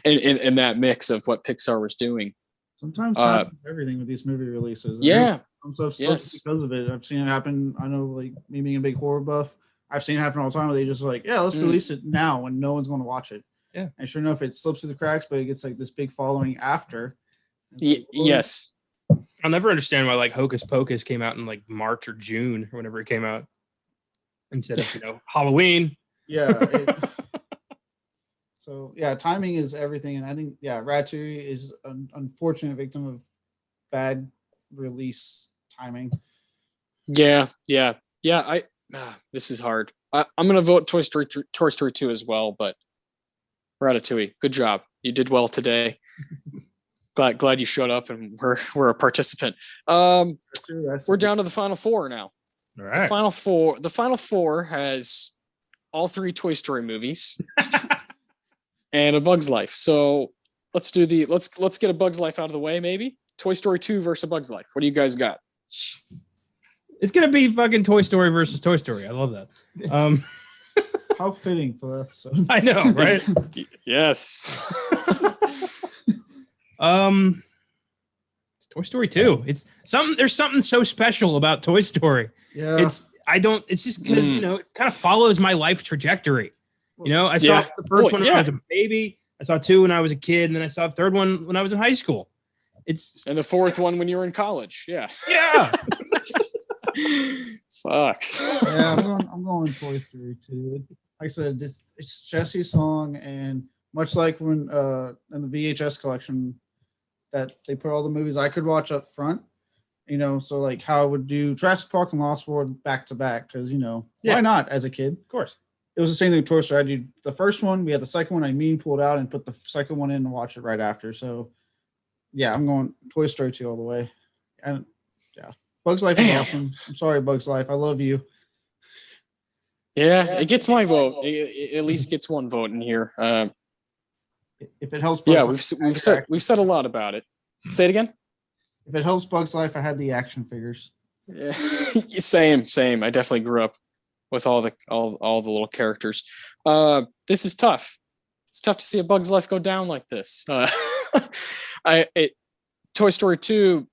in that mix of what Pixar was doing. Sometimes time is everything with these movie releases. Yeah. Some stuff because of it. I've seen it happen. I know, like me being a big horror buff, I've seen it happen all the time where they just like, let's release it now when no one's going to watch it. Yeah. And sure enough, it slips through the cracks, but it gets like this big following after. Yes. I'll never understand why like Hocus Pocus came out in like March or June or whenever it came out instead of, Halloween. Yeah. So timing is everything, and I think Ratatouille is an unfortunate victim of bad release timing. Yeah. This is hard. I'm gonna vote Toy Story 2 as well, but Ratatouille, good job. You did well today. Glad you showed up and we're a participant. We're down to the final four now. All right. The final four has all three Toy Story movies. And A Bug's Life. So let's get A Bug's Life out of the way, maybe. Toy Story 2 versus A Bug's Life. What do you guys got? It's gonna be fucking Toy Story versus Toy Story. I love that. How fitting for the episode. I know, right? Yes. It's Toy Story 2. It's something. There's something so special about Toy Story. Yeah. It's just because it kind of follows my life trajectory. I saw the first one when I was a baby. I saw 2 when I was a kid, and then I saw the third one when I was in high school. And the fourth one when you were in college. Yeah. Yeah. Fuck. Yeah, I'm going Toy Story 2. Like I said, it's Jesse's song, and much like when in the VHS collection that they put all the movies I could watch up front, so like how I would do Jurassic Park and Lost World back to back, because why not as a kid? Of course. It was the same thing with Toy Story. I did the first one, we had the second one, I pulled out and put the second one in and watch it right after. So yeah, I'm going Toy Story 2 all the way. And yeah, Bugs Life is awesome. I'm sorry, Bugs Life. I love you. Yeah, it gets my vote. It at least gets one vote in here. If it helps, Bugs Life, we've said a lot about it. Say it again. If it helps Bugs Life, I had the action figures. Yeah, same. I definitely grew up with all the little characters. This is tough. It's tough to see a Bug's Life go down like this. Toy Story 2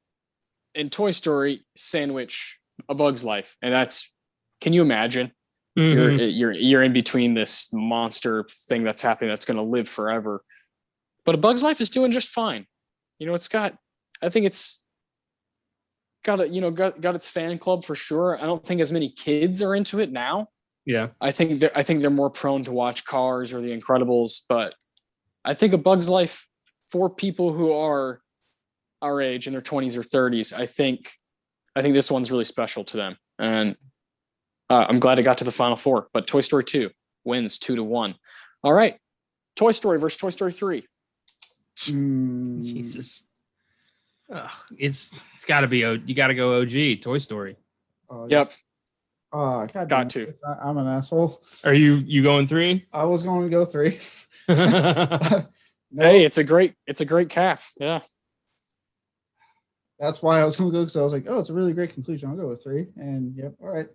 and Toy Story sandwich a Bug's Life, and that's. Can you imagine? You're in between this monster thing that's happening that's going to live forever, but A Bug's Life is doing just fine. I think it's got its fan club for sure. I don't think as many kids are into it now. Yeah, I think they're more prone to watch Cars or The Incredibles, but I think A Bug's Life for people who are our age in their 20s or 30s, I think this one's really special to them, and I'm glad it got to the final 4. But Toy Story 2 wins 2-1. All right, Toy Story versus Toy Story 3. Jesus, it's got to be you got to go OG Toy Story. Yep. Got to. I'm an asshole. Are you going 3? I was going to go 3. Hey, it's a great cap. Yeah. That's why I was going to go, because I was like, oh, it's a really great conclusion. I'll go with 3. And yep, all right.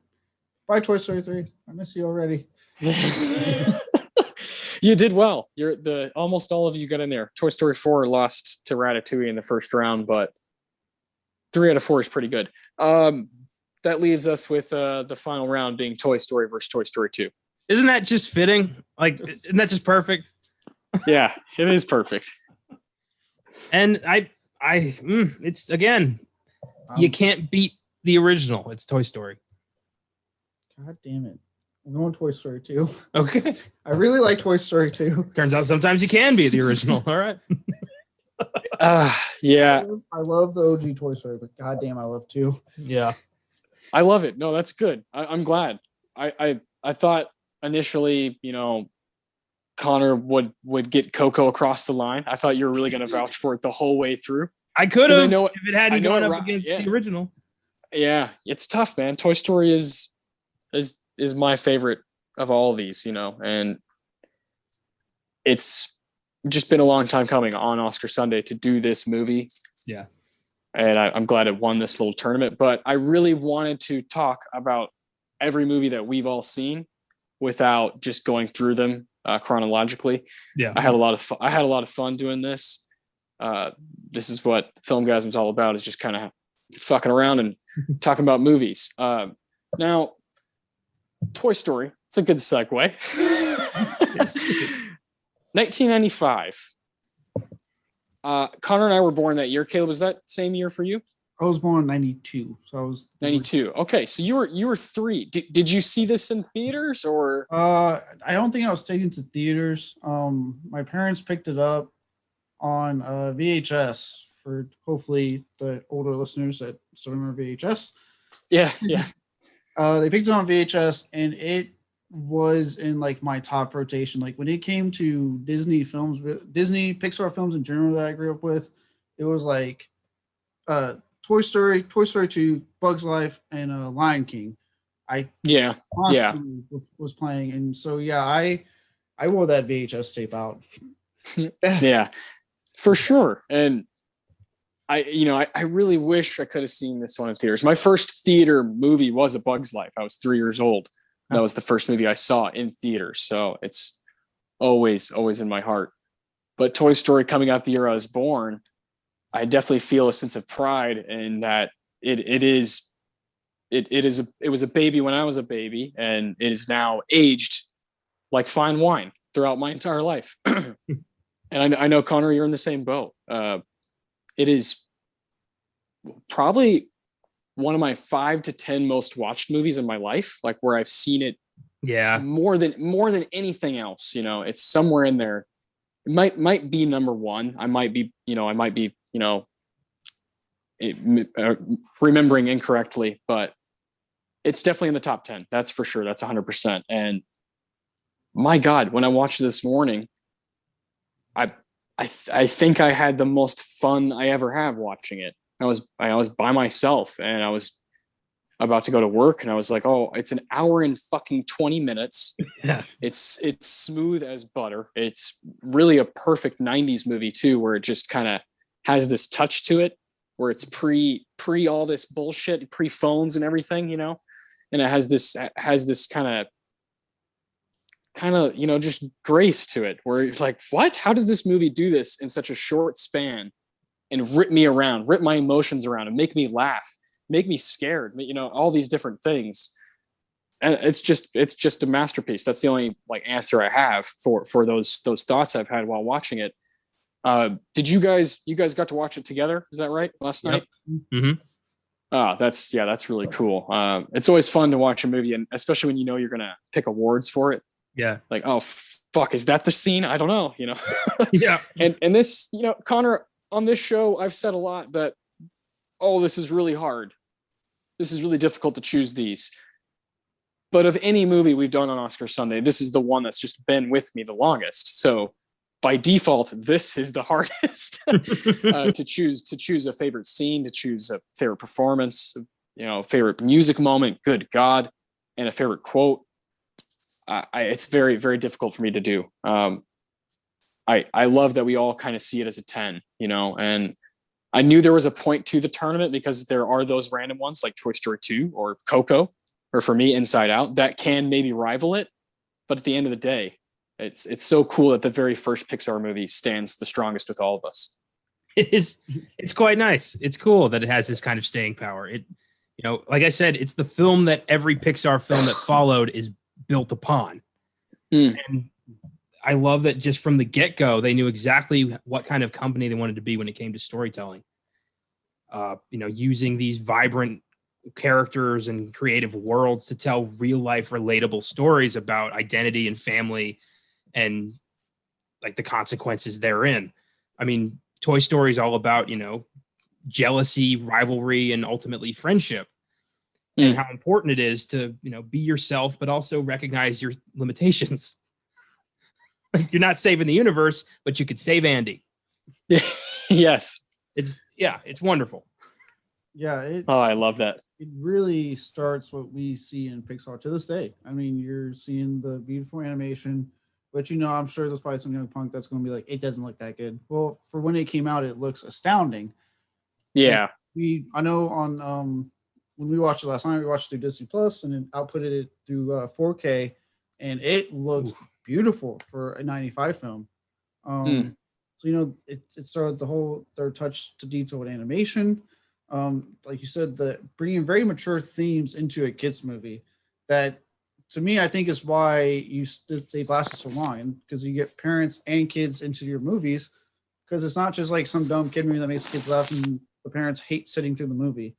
Bye, Toy Story 3. I miss you already. You did well. Almost all of you got in there. Toy Story 4 lost to Ratatouille in the first round, but 3 out of 4 is pretty good. That leaves us with the final round being Toy Story versus Toy Story 2. Isn't that just fitting? Like, isn't that just perfect? Yeah, it is perfect. And it's again, you can't beat the original. It's Toy Story. God damn it. I'm going Toy Story 2. Okay. I really like Toy Story 2. Turns out sometimes you can be the original. All right. Yeah. I love the OG Toy Story, but goddamn, I love 2. Yeah. I love it. No, that's good. I'm glad. I thought initially, Connor would get Coco across the line. I thought you were really going to vouch for it the whole way through. I could have if it hadn't gone up against the original. Yeah, it's tough, man. Toy Story is my favorite of all of these, and it's just been a long time coming on Oscar Sunday to do this movie. Yeah. And I'm glad it won this little tournament, but I really wanted to talk about every movie that we've all seen without just going through them chronologically. Yeah. I had a lot of fun doing this. This is what Filmgazm is all about, is just kind of fucking around and talking about movies. Now, Toy Story, it's a good segue. 1995. Connor and I were born that year. Caleb, was that same year for you? I was born in 92, so I was 92. Okay, so you were 3. Did you see this in theaters or? I don't think I was taken to theaters. My parents picked it up on VHS for hopefully the older listeners that still remember VHS. Yeah. They picked it on VHS, and it was in like my top rotation. Like when it came to Disney Pixar films in general that I grew up with, it was like Toy Story 2, Bugs Life, and Lion King. I constantly was playing, and so I wore that VHS tape out. Yeah, for sure. And I really wish I could have seen this one in theaters. My first theater movie was A Bug's Life. I was 3 years old. That was the first movie I saw in theaters. So it's always in my heart. But Toy Story coming out the year I was born, I definitely feel a sense of pride in that it was a baby when I was a baby, and it is now aged like fine wine throughout my entire life. And I know, Connor, you're in the same boat. It is probably one of my 5 to 10 most watched movies in my life, like where I've seen it more than anything else. It's somewhere in there. It might be number one. I might be remembering incorrectly, but it's definitely in the top 10. That's for sure. That's 100%. And my God, when I watched it this morning, I think I had the most fun I ever have watching it. I was by myself, and I was about to go to work, and I was like, oh, it's an hour and fucking 20 minutes. Yeah. It's smooth as butter. It's really a perfect 90s movie too, where it just kind of has this touch to it, where it's pre all this bullshit, pre phones and everything, and it has this kind of just grace to it, where you're like, what? How does this movie do this in such a short span and rip my emotions around, and make me laugh, make me scared, all these different things. And it's just a masterpiece. That's the only answer I have for those thoughts I've had while watching it. Did you guys got to watch it together? Is that right? Last night? Mm-hmm. That's really cool. It's always fun to watch a movie, and especially when you're gonna pick awards for it. Yeah. Like, oh fuck, is that the scene? I don't know. Yeah. And this, Connor, on this show, I've said a lot that, oh, this is really hard. This is really difficult to choose these. But of any movie we've done on Oscar Sunday, this is the one that's just been with me the longest. So by default, this is the hardest to choose a favorite scene, to choose a favorite performance, favorite music moment, good God, and a favorite quote. It's very, very difficult for me to do. I love that we all kind of see it as a 10, and I knew there was a point to the tournament because there are those random ones like Toy Story 2 or Coco, or for me, Inside Out, that can maybe rival it. But at the end of the day, it's so cool that the very first Pixar movie stands the strongest with all of us. It's quite nice. It's cool that it has this kind of staying power. It, like I said, it's the film that every Pixar film that followed is built upon. And I love that just from the get-go, they knew exactly what kind of company they wanted to be when it came to storytelling. Using these vibrant characters and creative worlds to tell real-life relatable stories about identity and family and the consequences therein. I mean, Toy Story is all about, jealousy, rivalry, and ultimately friendship. And how important it is to, be yourself, but also recognize your limitations. You're not saving the universe, but you could save Andy. Yes. It's wonderful. Yeah. I love that. It really starts what we see in Pixar to this day. I mean, you're seeing the beautiful animation, but I'm sure there's probably some young punk that's going to be like, it doesn't look that good. Well, for when it came out, it looks astounding. Yeah. I know on when we watched it last night, we watched it through Disney Plus and then outputted it through 4K, and it looks beautiful for a 95 film. So it started their touch to detail with animation. Like you said, bringing very mature themes into a kids movie. That, to me, I think is why they lasted so long, because you get parents and kids into your movies, because it's not just like some dumb kid movie that makes kids laugh and the parents hate sitting through the movie.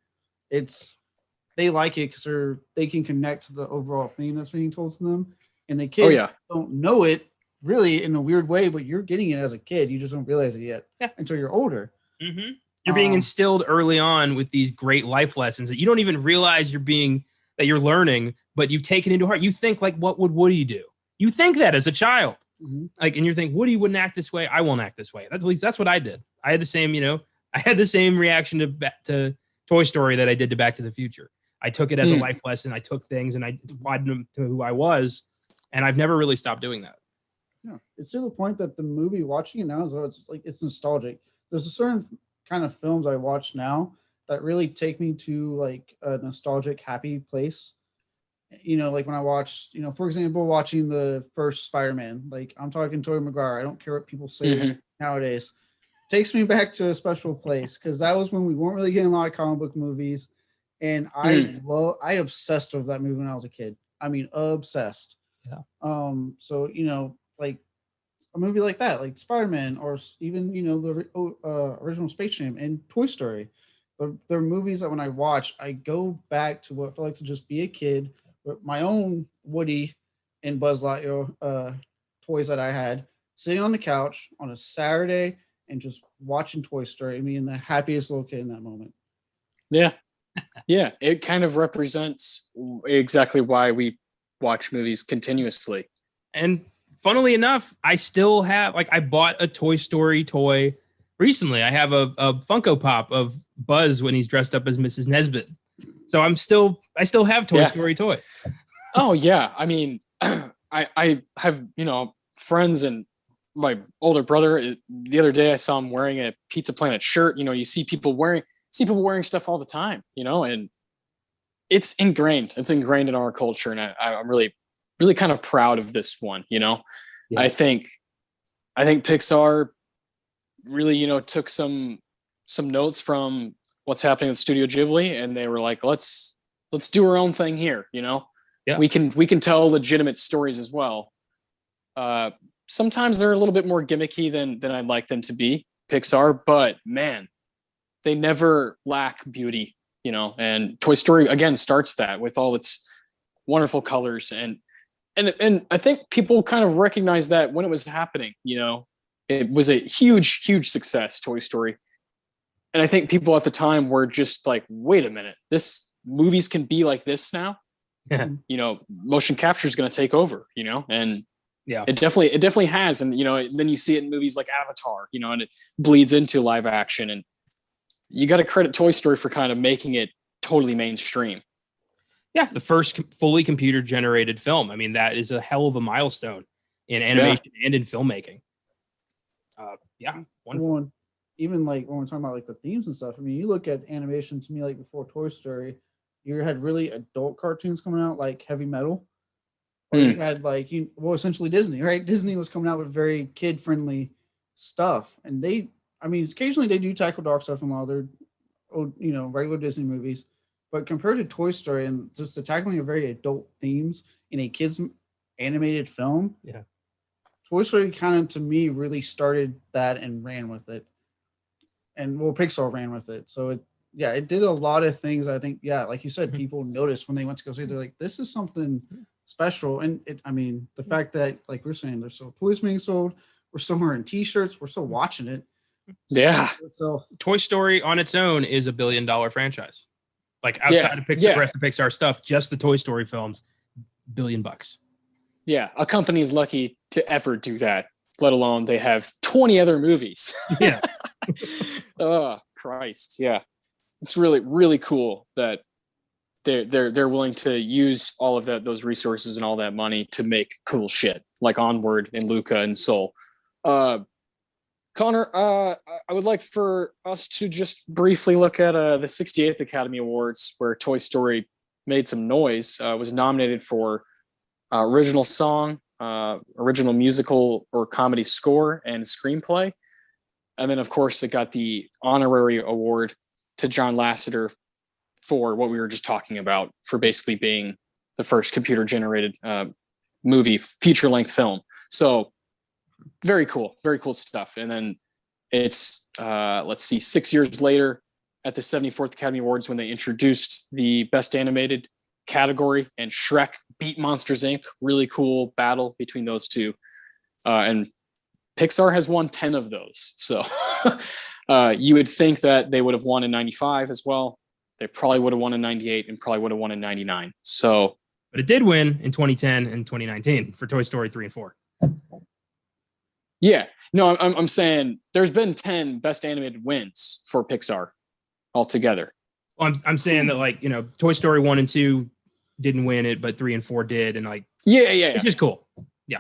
They like it because they can connect to the overall theme that's being told to them, and the kids don't know it really in a weird way, but you're getting it as a kid. You just don't realize it yet until you're older. Mm-hmm. You're being instilled early on with these great life lessons that you don't even realize that you're learning, but you take it into heart. You think what would Woody do? You think that as a child, and you think Woody wouldn't act this way. I won't act this way. At least that's what I did. I had the same, I had the same reaction to Toy Story that I did to Back to the Future. I took it as a life lesson. I took things and I applied them to who I was, and I've never really stopped doing that. Yeah, it's to the point that the movie, watching it now, it's nostalgic. There's a certain kind of films I watch now that really take me to like a nostalgic, happy place. You know, like when I watch, you know, for example, watching the first Spider-Man, like I'm talking Tobey Maguire. I don't care what people say nowadays. Takes me back to a special place because that was when we weren't really getting a lot of comic book movies. And I obsessed over that movie when I was a kid. I mean, obsessed. Yeah. So, you know, like a movie like that, like Spider-Man, or even, you know, the original Space Jam and Toy Story. They're movies that when I watch, I go back to what it felt like to just be a kid with my own Woody and Buzz Lightyear toys that I had, sitting on the couch on a Saturday and just watching Toy Story, and being the happiest little kid in that moment. Yeah. Yeah. It kind of represents exactly why we watch movies continuously. And funnily enough, I still have, like, I bought a Toy Story toy recently. I have a Funko Pop of Buzz when he's dressed up as Mrs. Nesbit. So I still have Toy Story toys. Oh yeah. I mean, I have, you know, friends, and my older brother, the other day I saw him wearing a Pizza Planet shirt. You know, you see people wearing stuff all the time, you know, and it's ingrained in our culture. And I'm really, really kind of proud of this one, you know. I think Pixar really, you know, took some notes from what's happening with Studio Ghibli, and they were like, let's do our own thing here, you know. We can tell legitimate stories as well. Sometimes they're a little bit more gimmicky than I'd like them to be, Pixar, but man, they never lack beauty, you know. And Toy Story again starts that with all its wonderful colors, and I think people kind of recognize that when it was happening, you know. It was a huge success, Toy Story. And I think people at the time were just like, wait a minute, movies can be like this now. You know, motion capture is going to take over, you know. And it definitely has. And, you know, then you see it in movies like Avatar, you know, and it bleeds into live action. And you got to credit Toy Story for kind of making it totally mainstream. Yeah, the first fully computer generated film. I mean, that is a hell of a milestone in animation and in filmmaking. Wonderful. Even like when we're talking about like the themes and stuff, I mean, you look at animation, to me, like before Toy Story, you had really adult cartoons coming out like Heavy Metal. Or you had like, essentially Disney, right? Disney was coming out with very kid-friendly stuff. And occasionally they do tackle dark stuff in a lot of their, you know, regular Disney movies. But compared to Toy Story and just the tackling of very adult themes in a kid's animated film, Toy Story kind of, to me, really started that and ran with it. And Pixar ran with it. So it did a lot of things. I think, like you said, people noticed when they went to go see it. They're like, this is something special. And the fact that, like we're saying, there's still toys being sold, we're still wearing t-shirts, we're still watching it. So Toy Story on its own is $1 billion franchise. Like outside of Pixar, the rest of Pixar stuff, just the Toy Story films, $1 billion. Yeah, a company is lucky to ever do that, let alone they have 20 other movies. Oh, Christ. Yeah. It's really, really cool that they're willing to use all of those resources and all that money to make cool shit like Onward and Luca and Soul. Connor, I would like for us to just briefly look at the 68th Academy Awards, where Toy Story made some noise. Was nominated for original song, original musical or comedy score, and screenplay. And then, of course, it got the honorary award to John Lasseter for what we were just talking about, for basically being the first computer-generated movie, feature-length film. So very cool stuff. And then it's, 6 years later at the 74th Academy Awards, when they introduced the Best Animated category, and Shrek beat Monsters, Inc. Really cool battle between those two. And Pixar has won 10 of those. So you would think that they would have won in 95 as well. They probably would have won in 98 and probably would have won in 99. So, but it did win in 2010 and 2019 for Toy Story 3 and 4. Yeah, no, I'm saying there's been 10 Best Animated wins for Pixar altogether. Well, I'm saying that, like, you know, Toy Story 1 and 2 didn't win it, but 3 and 4 did, and like, yeah, it's just cool. Yeah.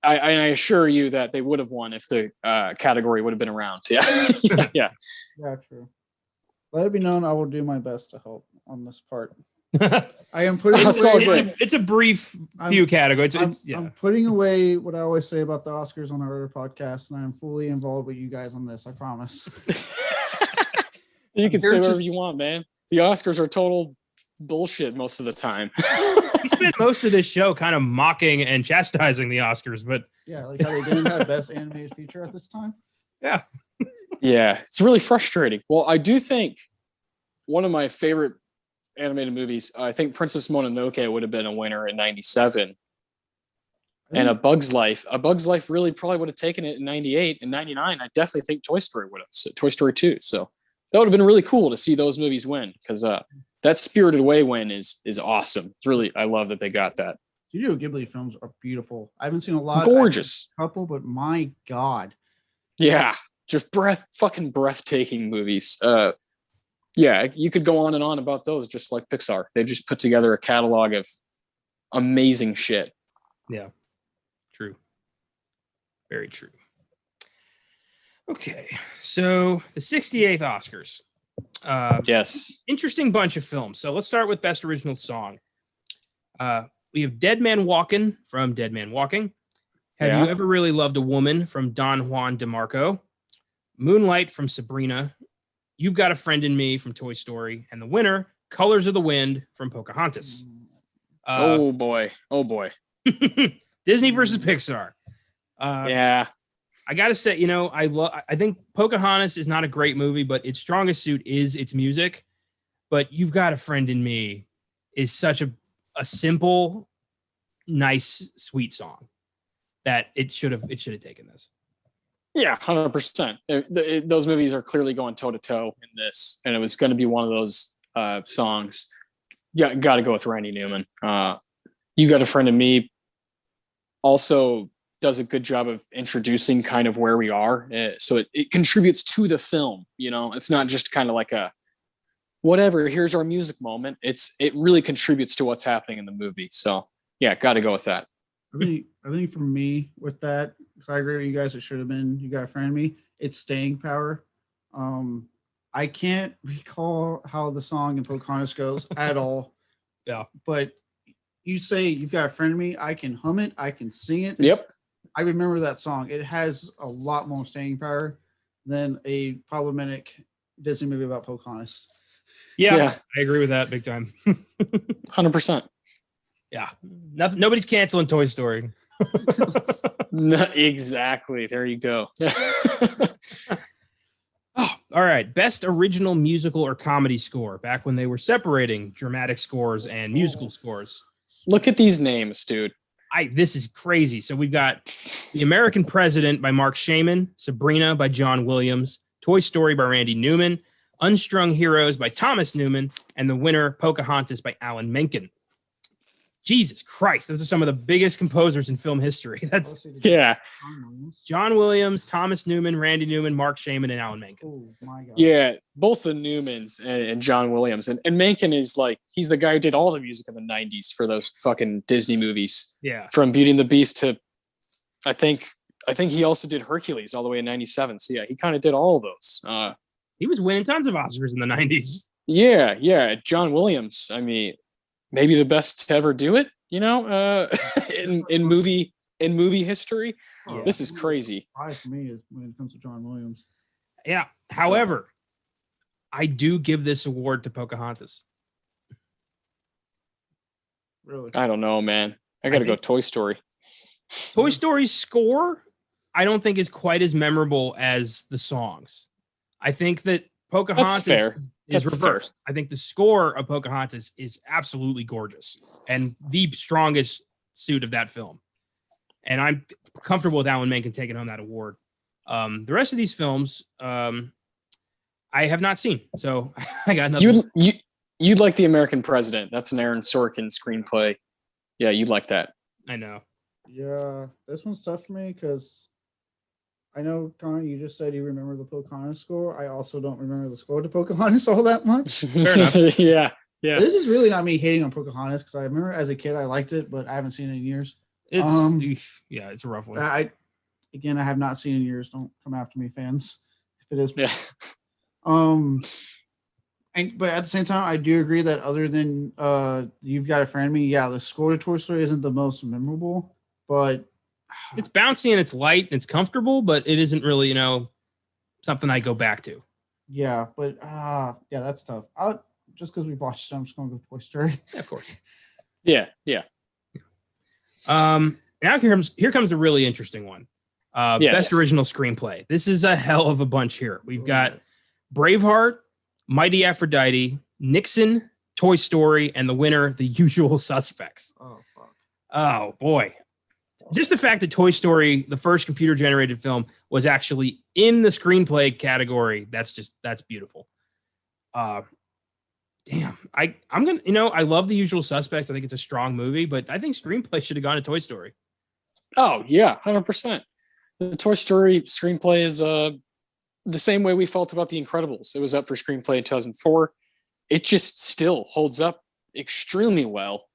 I assure you that they would have won if the category would have been around. Yeah. Yeah. Yeah, true. Let it be known I will do my best to help on this part. I am putting away, it's a brief few categories. I'm putting away what I always say about the Oscars on our other podcast, and I'm fully involved with you guys on this. I promise. You can say whatever you want, man. The Oscars are total bullshit most of the time. We spent most of this show kind of mocking and chastising the Oscars, but yeah, like how they didn't have best animated feature at this time. Yeah. Yeah, it's really frustrating. Well, I do think one of my favorite animated movies, I think Princess Mononoke would have been a winner in 97. And A Bug's Life really probably would have taken it in 98 and 99. I definitely think Toy Story would have. So Toy Story 2. So that would have been really cool to see those movies win, because that Spirited Away win is awesome. It's really, I love that they got that. Studio Ghibli films are beautiful. I haven't seen a lot. Gorgeous. Couple, but my God. Yeah, just fucking breathtaking movies. Yeah, you could go on and on about those, just like Pixar. They just put together a catalog of amazing shit. Yeah, true. Very true. Okay, so the 68th Oscars. Yes. Interesting bunch of films. So let's start with Best Original Song. We have Dead Man Walkin' from Dead Man Walking. Have You Ever Really Loved a Woman from Don Juan DeMarco. Moonlight from Sabrina. You've Got a Friend in Me from Toy Story. And the winner, Colors of the Wind from Pocahontas. Oh boy. Disney versus Pixar. Yeah. I gotta say, I think Pocahontas is not a great movie, but its strongest suit is its music. But You've Got a Friend in Me is such a simple, nice, sweet song that it should have taken this. Yeah, 100%. Those movies are clearly going toe to toe in this, and it was going to be one of those songs. Yeah, got to go with Randy Newman. You Got a Friend in Me also does a good job of introducing kind of where we are, so it contributes to the film. It's not just kind of like a whatever. Here's our music moment. It really contributes to what's happening in the movie. So yeah, got to go with that. I think for me with that, because I agree with you guys, it should have been You Got a Friend in Me. It's staying power. I can't recall how the song in Pocahontas goes at all. Yeah. But you say You've Got a Friend in Me, I can hum it, I can sing it. Yep. I remember that song. It has a lot more staying power than a problematic Disney movie about Pocahontas. Yeah. I agree with that big time. 100%. Yeah. Nobody's canceling Toy Story. No, exactly. There you go. Oh, all right. Best original musical or comedy score, back when they were separating dramatic scores and musical scores. Look at these names, dude. This is crazy. So we've got The American President by Mark Shaman, Sabrina by John Williams, Toy Story by Randy Newman, Unstrung Heroes by Thomas Newman, and the winner, Pocahontas by Alan Menken. Jesus Christ, those are some of the biggest composers in film history. That's John Williams, Thomas Newman, Randy Newman, Mark Shaman, and Alan Menken. Oh my God. Yeah, both the Newmans and John Williams. And Menken is he's the guy who did all the music in the 90s for those fucking Disney movies. Yeah. From Beauty and the Beast to, I think he also did Hercules all the way in 97. So yeah, he kind of did all of those. He was winning tons of Oscars in the 90s. Yeah. John Williams, I mean, maybe the best to ever do it, in movie history. Yeah. This is crazy. For me is when it comes to John Williams. Yeah. However, I do give this award to Pocahontas. Really? I don't know, man. I got to go Toy Story. Toy Story's score, I don't think is quite as memorable as the songs. I think that Pocahontas is reversed. I think the score of Pocahontas is absolutely gorgeous and the strongest suit of that film. And I'm comfortable with Alan Menken taking home that award. The rest of these films, I have not seen, so I got nothing. You'd like The American President. That's an Aaron Sorkin screenplay. Yeah, you'd like that. I know. Yeah, this one's tough for me because I know, Connor, you just said you remember the Pocahontas score. I also don't remember the score to Pocahontas all that much. Fair enough. Yeah. This is really not me hating on Pocahontas because I remember as a kid I liked it, but I haven't seen it in years. It's a rough one. I have not seen in years. Don't come after me, fans. If it is, but at the same time, I do agree that other than You've Got a Friend in Me, the score to Toy Story isn't the most memorable, but it's bouncy and it's light and it's comfortable, but it isn't really, something I go back to. Yeah, but that's tough. Just because we've watched it, I'm just going to go Toy Story. Yeah, of course. Yeah. Now here comes a really interesting one. Best original screenplay. This is a hell of a bunch here. We've got Braveheart, Mighty Aphrodite, Nixon, Toy Story, and the winner, The Usual Suspects. Oh, fuck. Oh, boy. Just the fact that Toy Story, the first computer-generated film, was actually in the screenplay category, that's beautiful. Damn. I'm going to, I love The Usual Suspects. I think it's a strong movie, but I think screenplay should have gone to Toy Story. Oh, yeah, 100%. The Toy Story screenplay is the same way we felt about The Incredibles. It was up for screenplay in 2004. It just still holds up extremely well.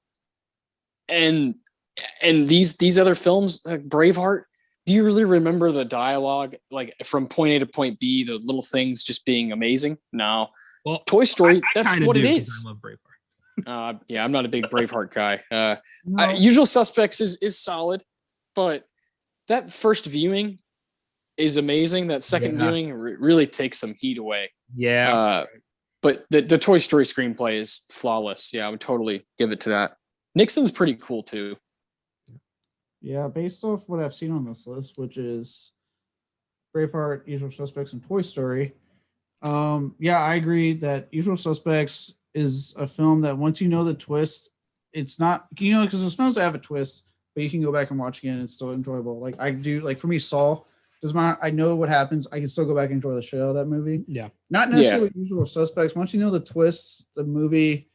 And these other films, like Braveheart, do you really remember the dialogue, like from point A to point B, the little things just being amazing? No. Well, Toy Story, that's what it is. I love Braveheart. I'm not a big Braveheart guy. Usual Suspects is solid, but that first viewing is amazing. That second viewing really takes some heat away. Yeah. But the Toy Story screenplay is flawless. Yeah, I would totally give it to that. Nixon's pretty cool too. Yeah, based off what I've seen on this list, which is Braveheart, Usual Suspects, and Toy Story. I agree that Usual Suspects is a film that once you know the twist, it's not, because there's films that have a twist, but you can go back and watch again and it's still enjoyable. Like I do, like for me, Saw, I know what happens. I can still go back and enjoy the shit out of that movie. Yeah. Not necessarily with Usual Suspects. Once you know the twists, the movie,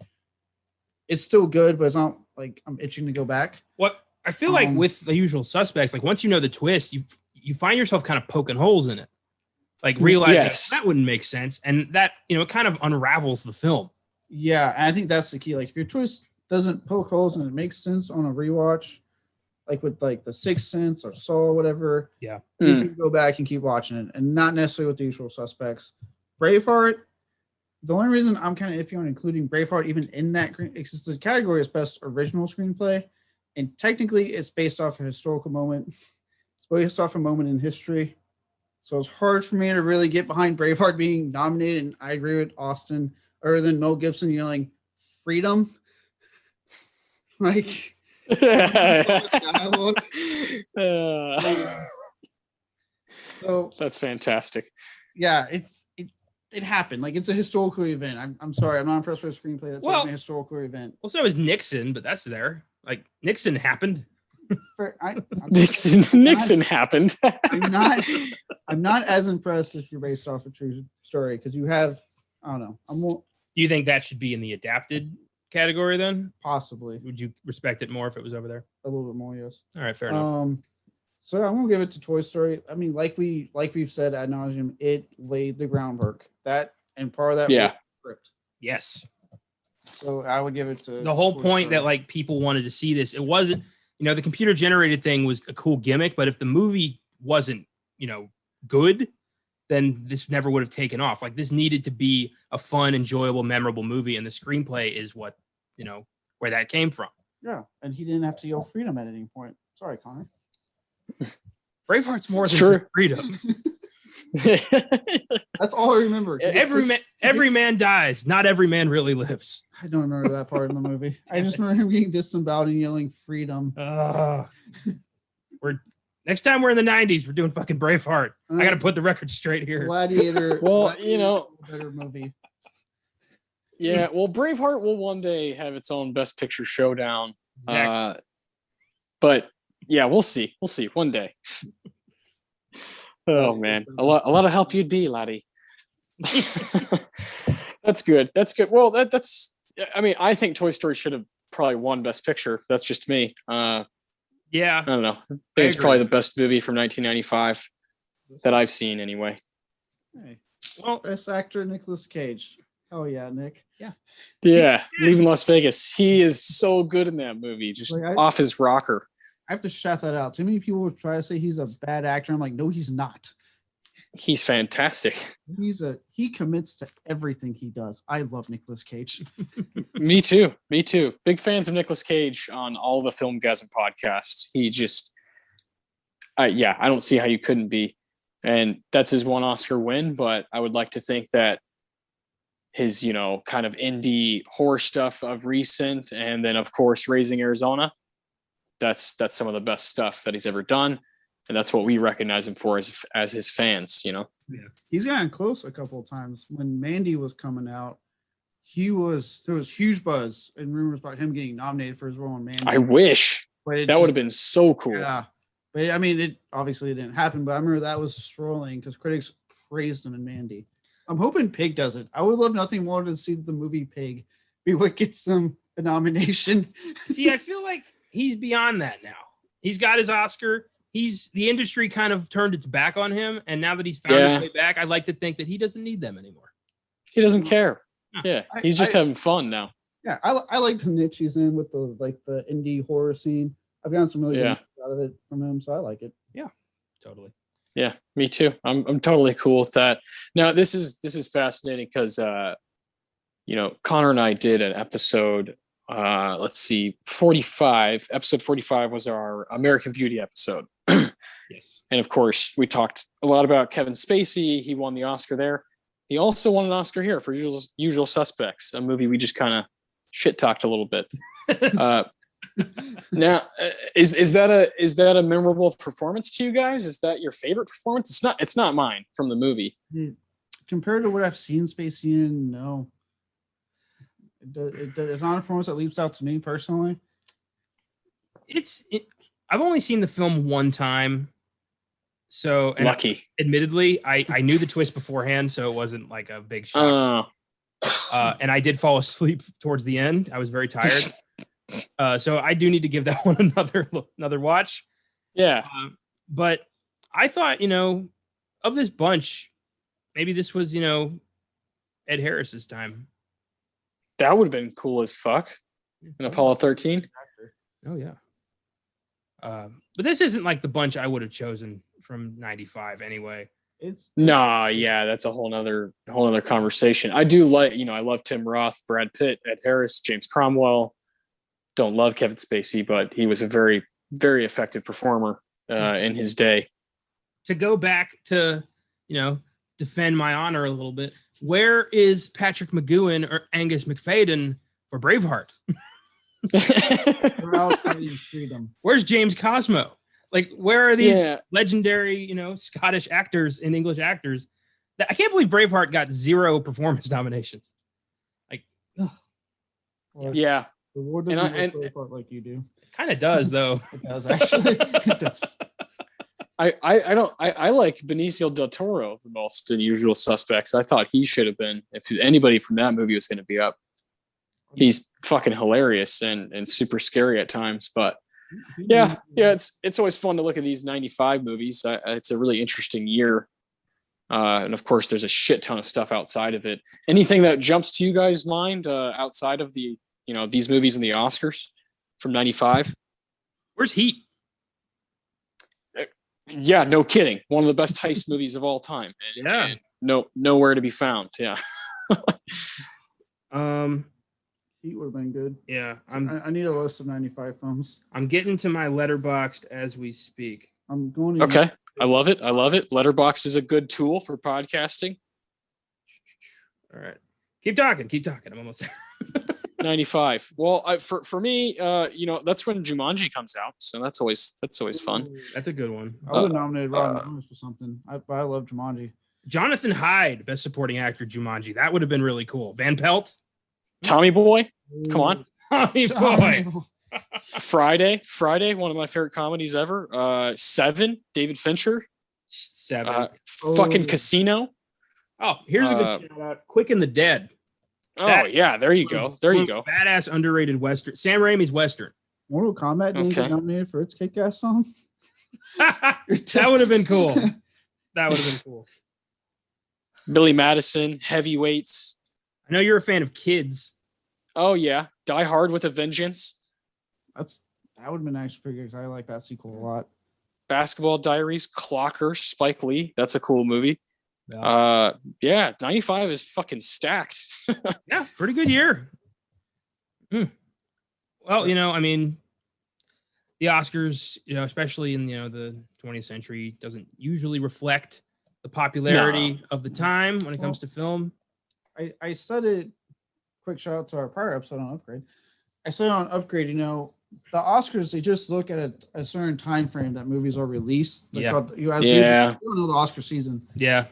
it's still good, but it's not like I'm itching to go back. What I feel like with The Usual Suspects, like once you know the twist, you find yourself kind of poking holes in it. Like realizing that wouldn't make sense. And that, it kind of unravels the film. Yeah. And I think that's the key. Like if your twist doesn't poke holes and it makes sense on a rewatch, like with like The Sixth Sense or Saw or whatever, you can go back and keep watching it, and not necessarily with The Usual Suspects. Braveheart, the only reason I'm kind of iffy on including Braveheart even in that, because the category is best original screenplay, and technically it's based off a historical moment. It's based off a moment in history. So it's hard for me to really get behind Braveheart being nominated, and I agree with Austin, other than Mel Gibson yelling freedom. Like so that's fantastic. Yeah, it happened. Like it's a historical event. I'm sorry, I'm not impressed with a screenplay that's a historical event. Well, so was Nixon, but that's there. Like Nixon happened. Nixon happened. I'm not as impressed if you're based off a true story, because you have, I don't know. Do you think that should be in the adapted category then? Possibly. Would you respect it more if it was over there? A little bit more, yes. All right, fair enough. So I'm gonna give it to Toy Story. I mean, like we've said ad nauseum, it laid the groundwork. That and part of that was script. Yes. So I would give it to the whole Toy point Story. that like people wanted to see this. It wasn't, the computer generated thing was a cool gimmick, but if the movie wasn't, good, then this never would have taken off. Like this needed to be a fun, enjoyable, memorable movie, and the screenplay is what, where that came from. Yeah, and he didn't have to yell freedom at any point. Sorry, Connor. Braveheart's more than just freedom. That's all I remember. Every man dies. Not every man really lives. I don't remember that part in the movie. I just remember him getting disemboweled and yelling freedom. Next time we're in the 90s, we're doing fucking Braveheart. I got to put the record straight here. Gladiator. Well, better movie. Yeah, well, Braveheart will one day have its own Best Picture showdown. Exactly. But yeah, we'll see. We'll see one day. Oh man, a lot of help you'd be, laddie. That's good. That's good. Well, that's. I mean, I think Toy Story should have probably won Best Picture. That's just me. Yeah, I don't know. I think it's probably the best movie from 1995 that I've seen anyway. Hey. Well, Best Actor Nicolas Cage. Oh yeah, Nick. Yeah, Leaving Las Vegas. He is so good in that movie. Just off his rocker. I have to shout that out. Too many people would try to say he's a bad actor. I'm like, no, he's not. He's fantastic. He commits to everything he does. I love Nicolas Cage. Me too. Big fans of Nicolas Cage on all the Filmgazm podcasts. He just, I don't see how you couldn't be. And that's his one Oscar win, but I would like to think that his, kind of indie horror stuff of recent, and then of course Raising Arizona, that's some of the best stuff that he's ever done. And that's what we recognize him for as his fans, Yeah. He's gotten close a couple of times. When Mandy was coming out, there was huge buzz and rumors about him getting nominated for his role in Mandy. I wish. That would have been so cool. Yeah. But I mean, it obviously didn't happen, but I remember that was swirling because critics praised him in Mandy. I'm hoping Pig does it. I would love nothing more to see the movie Pig be what gets them a nomination. See, I feel like he's beyond that now. He's got his Oscar. The industry kind of turned its back on him, and now that he's found his way back, I like to think that he doesn't need them anymore. He doesn't care. Yeah, he's just having fun now. Yeah, I like the niche he's in with the indie horror scene. I've gotten some really good out of it from him, so I like it. Yeah, totally. Yeah, me too. I'm totally cool with that. Now, this is fascinating because Connor and I did an episode. Let's see, 45. Episode 45 was our American Beauty episode. Yes. And of course, we talked a lot about Kevin Spacey. He won the Oscar there. He also won an Oscar here for Usual Suspects, a movie we just kind of shit talked a little bit. Now, is that a memorable performance to you guys? Is that your favorite performance? It's not mine from the movie. Compared to what I've seen Spacey in, no. It's not a performance that leaps out to me personally. I've only seen the film one time, so lucky. Admittedly, I knew the twist beforehand, so it wasn't like a big shock. And I did fall asleep towards the end. I was very tired, so I do need to give that one another watch. Yeah, but I thought of this bunch, maybe this was Ed Harris's time. That would have been cool as fuck in Apollo 13. Oh yeah. But this isn't like the bunch I would have chosen from 95 anyway. That's a whole nother conversation. I do like, I love Tim Roth, Brad Pitt, Ed Harris, James Cromwell. Don't love Kevin Spacey, but he was a very, very effective performer in his day. To go back to, defend my honor a little bit, where is Patrick McGowan or Angus McFadden for Braveheart? We're out fighting freedom. Where's James Cosmo? Like, where are these legendary, Scottish actors and English actors? I can't believe Braveheart got 0 performance nominations. Like, yeah. The war doesn't work Braveheart like you do. It kind of does, though. It does, actually. It does. I like Benicio del Toro the most in Usual Suspects. I thought he should have been, if anybody from that movie was going to be up. He's fucking hilarious and super scary at times, but it's always fun to look at these 95 movies. It's a really interesting year. And of course there's a shit ton of stuff outside of it. Anything that jumps to you guys' mind outside of the, these movies and the Oscars from 95? Where's Heat? Yeah, no kidding. One of the best heist movies of all time. And nowhere to be found. Yeah. Heat would have been good. Yeah, I need a list of 95 films. I'm getting to my Letterboxd as we speak. I'm going to. Okay, I love it. Letterboxd is a good tool for podcasting. All right, keep talking. I'm almost there. 95. Well, for me, that's when Jumanji comes out, so that's always fun. That's a good one. I would have nominated Robin Williams for something. I love Jumanji. Jonathan Hyde, Best Supporting Actor, Jumanji. That would have been really cool. Van Pelt. Tommy Boy, come on. Tommy Boy. Friday, one of my favorite comedies ever. 7, David Fincher. 7. Fucking Casino. Oh, here's a good shout out. Quick and the Dead. There you go. Badass underrated Western. Sam Raimi's Western. Mortal Kombat didn't get nominated for its kick-ass song. That would have been cool. Billy Madison, Heavyweights. I know you're a fan of Kids. Oh yeah, Die Hard with a Vengeance. That's That would have been actually pretty good because I like that sequel a lot. Basketball Diaries, Clocker, Spike Lee. That's a cool movie. Yeah, 95 is fucking stacked. Yeah, pretty good year. Well, I mean, the Oscars, especially in the 20th century, doesn't usually reflect the popularity of the time when it comes to film. I said it. Quick shout out to our prior episode on Upgrade. I said on Upgrade, the Oscars, they just look at a certain time frame that movies are released. We don't know the Oscar season. Yeah.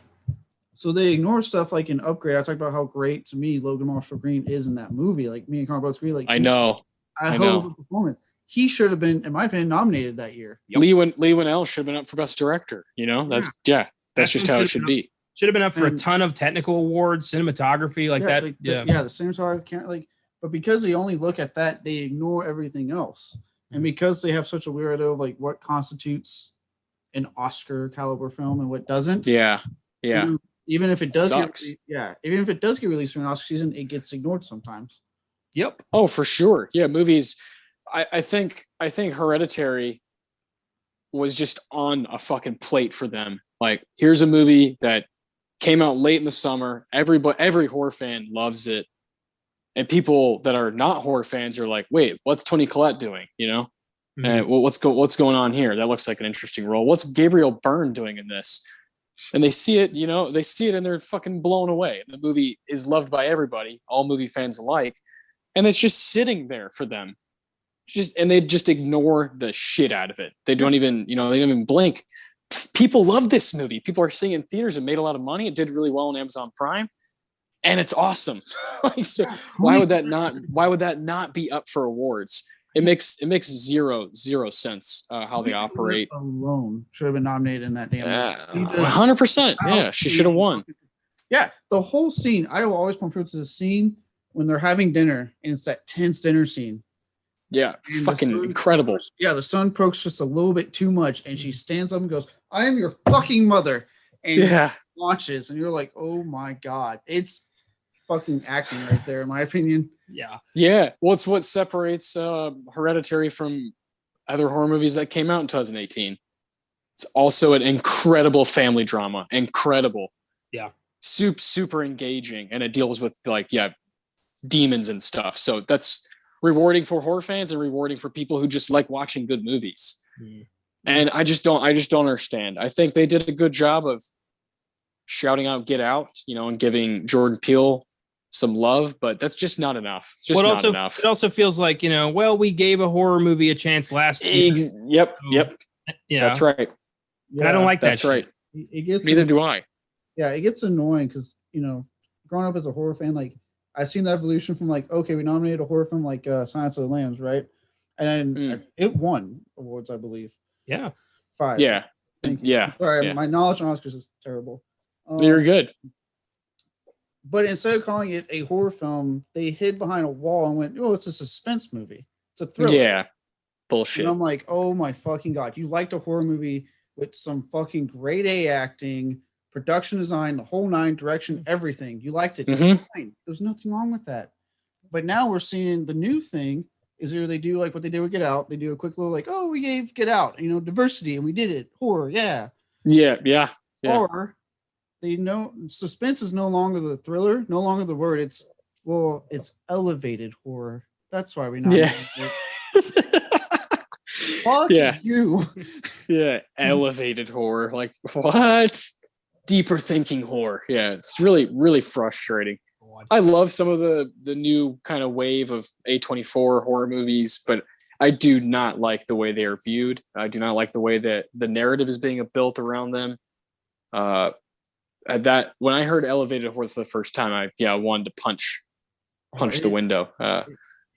So they ignore stuff like in Upgrade. I talked about how great to me Logan Marshall Green is in that movie. Like me and Connor both agree. Like I know. I love the performance. He should have been, in my opinion, nominated that year. Yep. Lee Winnell should have been up for Best Director. That's just how it should be. Should have been up for a ton of technical awards, cinematography, that. The cinematography can't but because they only look at that, they ignore everything else. And because they have such a weird idea of like what constitutes an Oscar caliber film and what doesn't. Yeah. Even if it does even if it does get released for an Oscar season, it gets ignored sometimes. Yep. Oh, for sure. Yeah, movies. I think Hereditary was just on a fucking plate for them. Like, here's a movie that came out late in the summer. Every horror fan loves it. And people that are not horror fans are like, wait, what's Toni Collette doing? And what's going on here? That looks like an interesting role. What's Gabriel Byrne doing in this? And they see it, and they're fucking blown away. The movie is loved by everybody, all movie fans alike. And it's just sitting there for them. And they just ignore the shit out of it. They don't even, they don't even blink. People love this movie. People are seeing it in theaters. It made a lot of money. It did really well on Amazon Prime. And it's awesome. Why would that not be up for awards? It makes zero sense how they operate. Alone should have been nominated in that damn 100%. Yeah, she should have won. Yeah, the whole scene. I will always point to the scene when they're having dinner, and it's that tense dinner scene. Yeah, and fucking incredible. The sun pokes just a little bit too much, and she stands up and goes, "I am your fucking mother," and launches, and you're like, "Oh my god, it's fucking acting right there," in my opinion. Yeah. Well, it's what separates Hereditary from other horror movies that came out in 2018. It's also an incredible family drama. Incredible. Yeah. Super engaging, and it deals with demons and stuff. So that's rewarding for horror fans and rewarding for people who just like watching good movies. And I just don't understand. I think they did a good job of shouting out Get Out, and giving Jordan Peele some love, but that's just not enough. It's just not enough. It also feels like, we gave a horror movie a chance last year. Yep. That's right. And I don't like that. That's right. Neither do I. Yeah, it gets annoying because, growing up as a horror fan, like, I've seen the evolution from like, okay, we nominated a horror film like Silence of the Lambs, right? And it won awards, I believe. Yeah. 5. Yeah. Sorry, my knowledge on Oscars is terrible. You're good. But instead of calling it a horror film, they hid behind a wall and went, "Oh, it's a suspense movie. It's a thriller." Yeah. Bullshit. And I'm like, oh my fucking god. You liked a horror movie with some fucking grade A acting, production design, the whole 9, direction, everything. You liked it. It's fine. There's nothing wrong with that. But now we're seeing the new thing is either they do like what they did with Get Out. They do a quick little like, oh, we gave Get Out, diversity, and we did it. Horror, yeah. Or they know suspense is no longer the thriller, no longer the word. It's elevated horror. That's why we know. Fuck you. Yeah, elevated horror. Like, what? Deeper thinking horror. Yeah, it's really, really frustrating. I love some of the new kind of wave of A24 horror movies, but I do not like the way they are viewed. I do not like the way that the narrative is being built around them. That when I heard elevated horror for the first time, I wanted to punch the window. It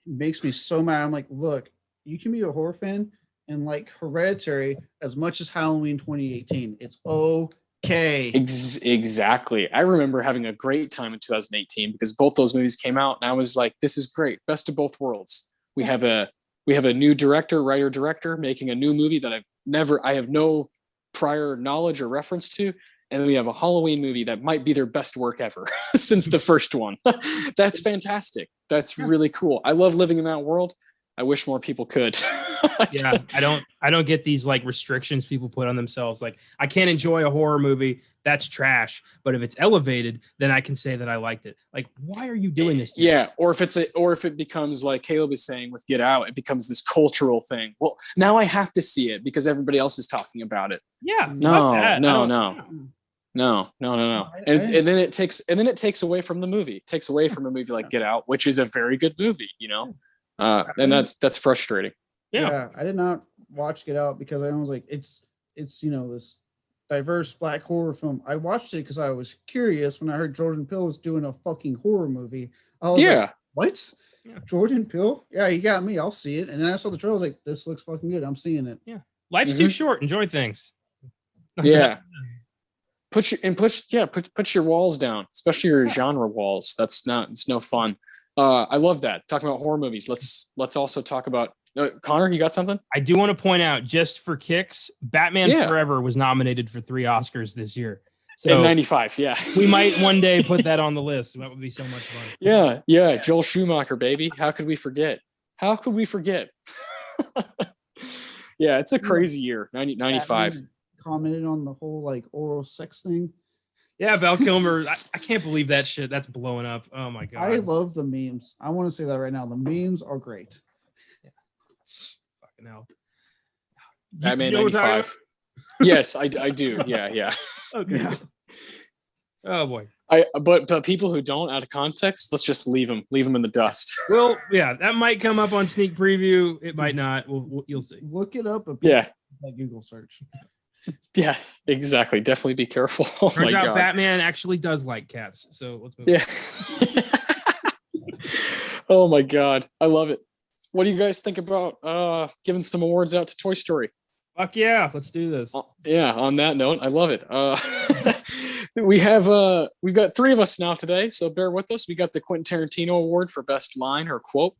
makes me so mad. I'm like, look, you can be a horror fan and like Hereditary as much as Halloween 2018. It's okay. Exactly. I remember having a great time in 2018 because both those movies came out, and I was like, this is great. Best of both worlds. We have a new writer director making a new movie that I have no prior knowledge or reference to. And then we have a Halloween movie that might be their best work ever since the first one. That's fantastic. That's really cool. I love living in that world. I wish more people could. Yeah, I don't get these like restrictions people put on themselves. Like, I can't enjoy a horror movie. That's trash. But if it's elevated, then I can say that I liked it. Like, why are you doing this to yourself? Or if it becomes like Caleb is saying with Get Out, it becomes this cultural thing. Well, now I have to see it because everybody else is talking about it. Yeah. No. And then it takes away from the movie. It takes away from a movie like Get Out, which is a very good movie, you know. And that's frustrating. Yeah, I did not watch Get Out because I was like, it's this diverse black horror film. I watched it because I was curious when I heard Jordan Peele was doing a fucking horror movie. I was like, what? Yeah. Jordan Peele? Yeah, you got me. I'll see it. And then I saw the trailer. I was like, this looks fucking good. I'm seeing it. Yeah, life's too short. Enjoy things. Yeah. Put your walls down, especially your genre walls. It's no fun. I love that. Talking about horror movies. Let's also talk about Connor. You got something? I do want to point out, just for kicks, Batman Forever was nominated for 3 Oscars this year. So in 95, yeah. We might one day put that on the list. That would be so much fun. Yeah. Yes. Joel Schumacher, baby. How could we forget? Yeah, it's a crazy year. 95. Commented on the whole like oral sex thing. Yeah, Val Kilmer. I can't believe that shit. That's blowing up. Oh my god. I love the memes. I want to say that right now. The memes are great. Yeah. Fucking hell. Batman 95. Yes, I do. Yeah. Okay. Yeah. Oh boy. But people who don't, out of context, let's just leave them in the dust. Well, yeah, that might come up on sneak preview. It might not. You'll see. Look it up. Like Google search. Yeah, exactly. Definitely be careful. Turns out Batman actually does like cats. So let's move on. Oh my god, I love it. What do you guys think about giving some awards out to Toy Story? Fuck yeah, let's do this. Yeah, on that note, I love it. We've got 3 of us now today, so bear with us. We got the Quentin Tarantino Award for Best Line or Quote.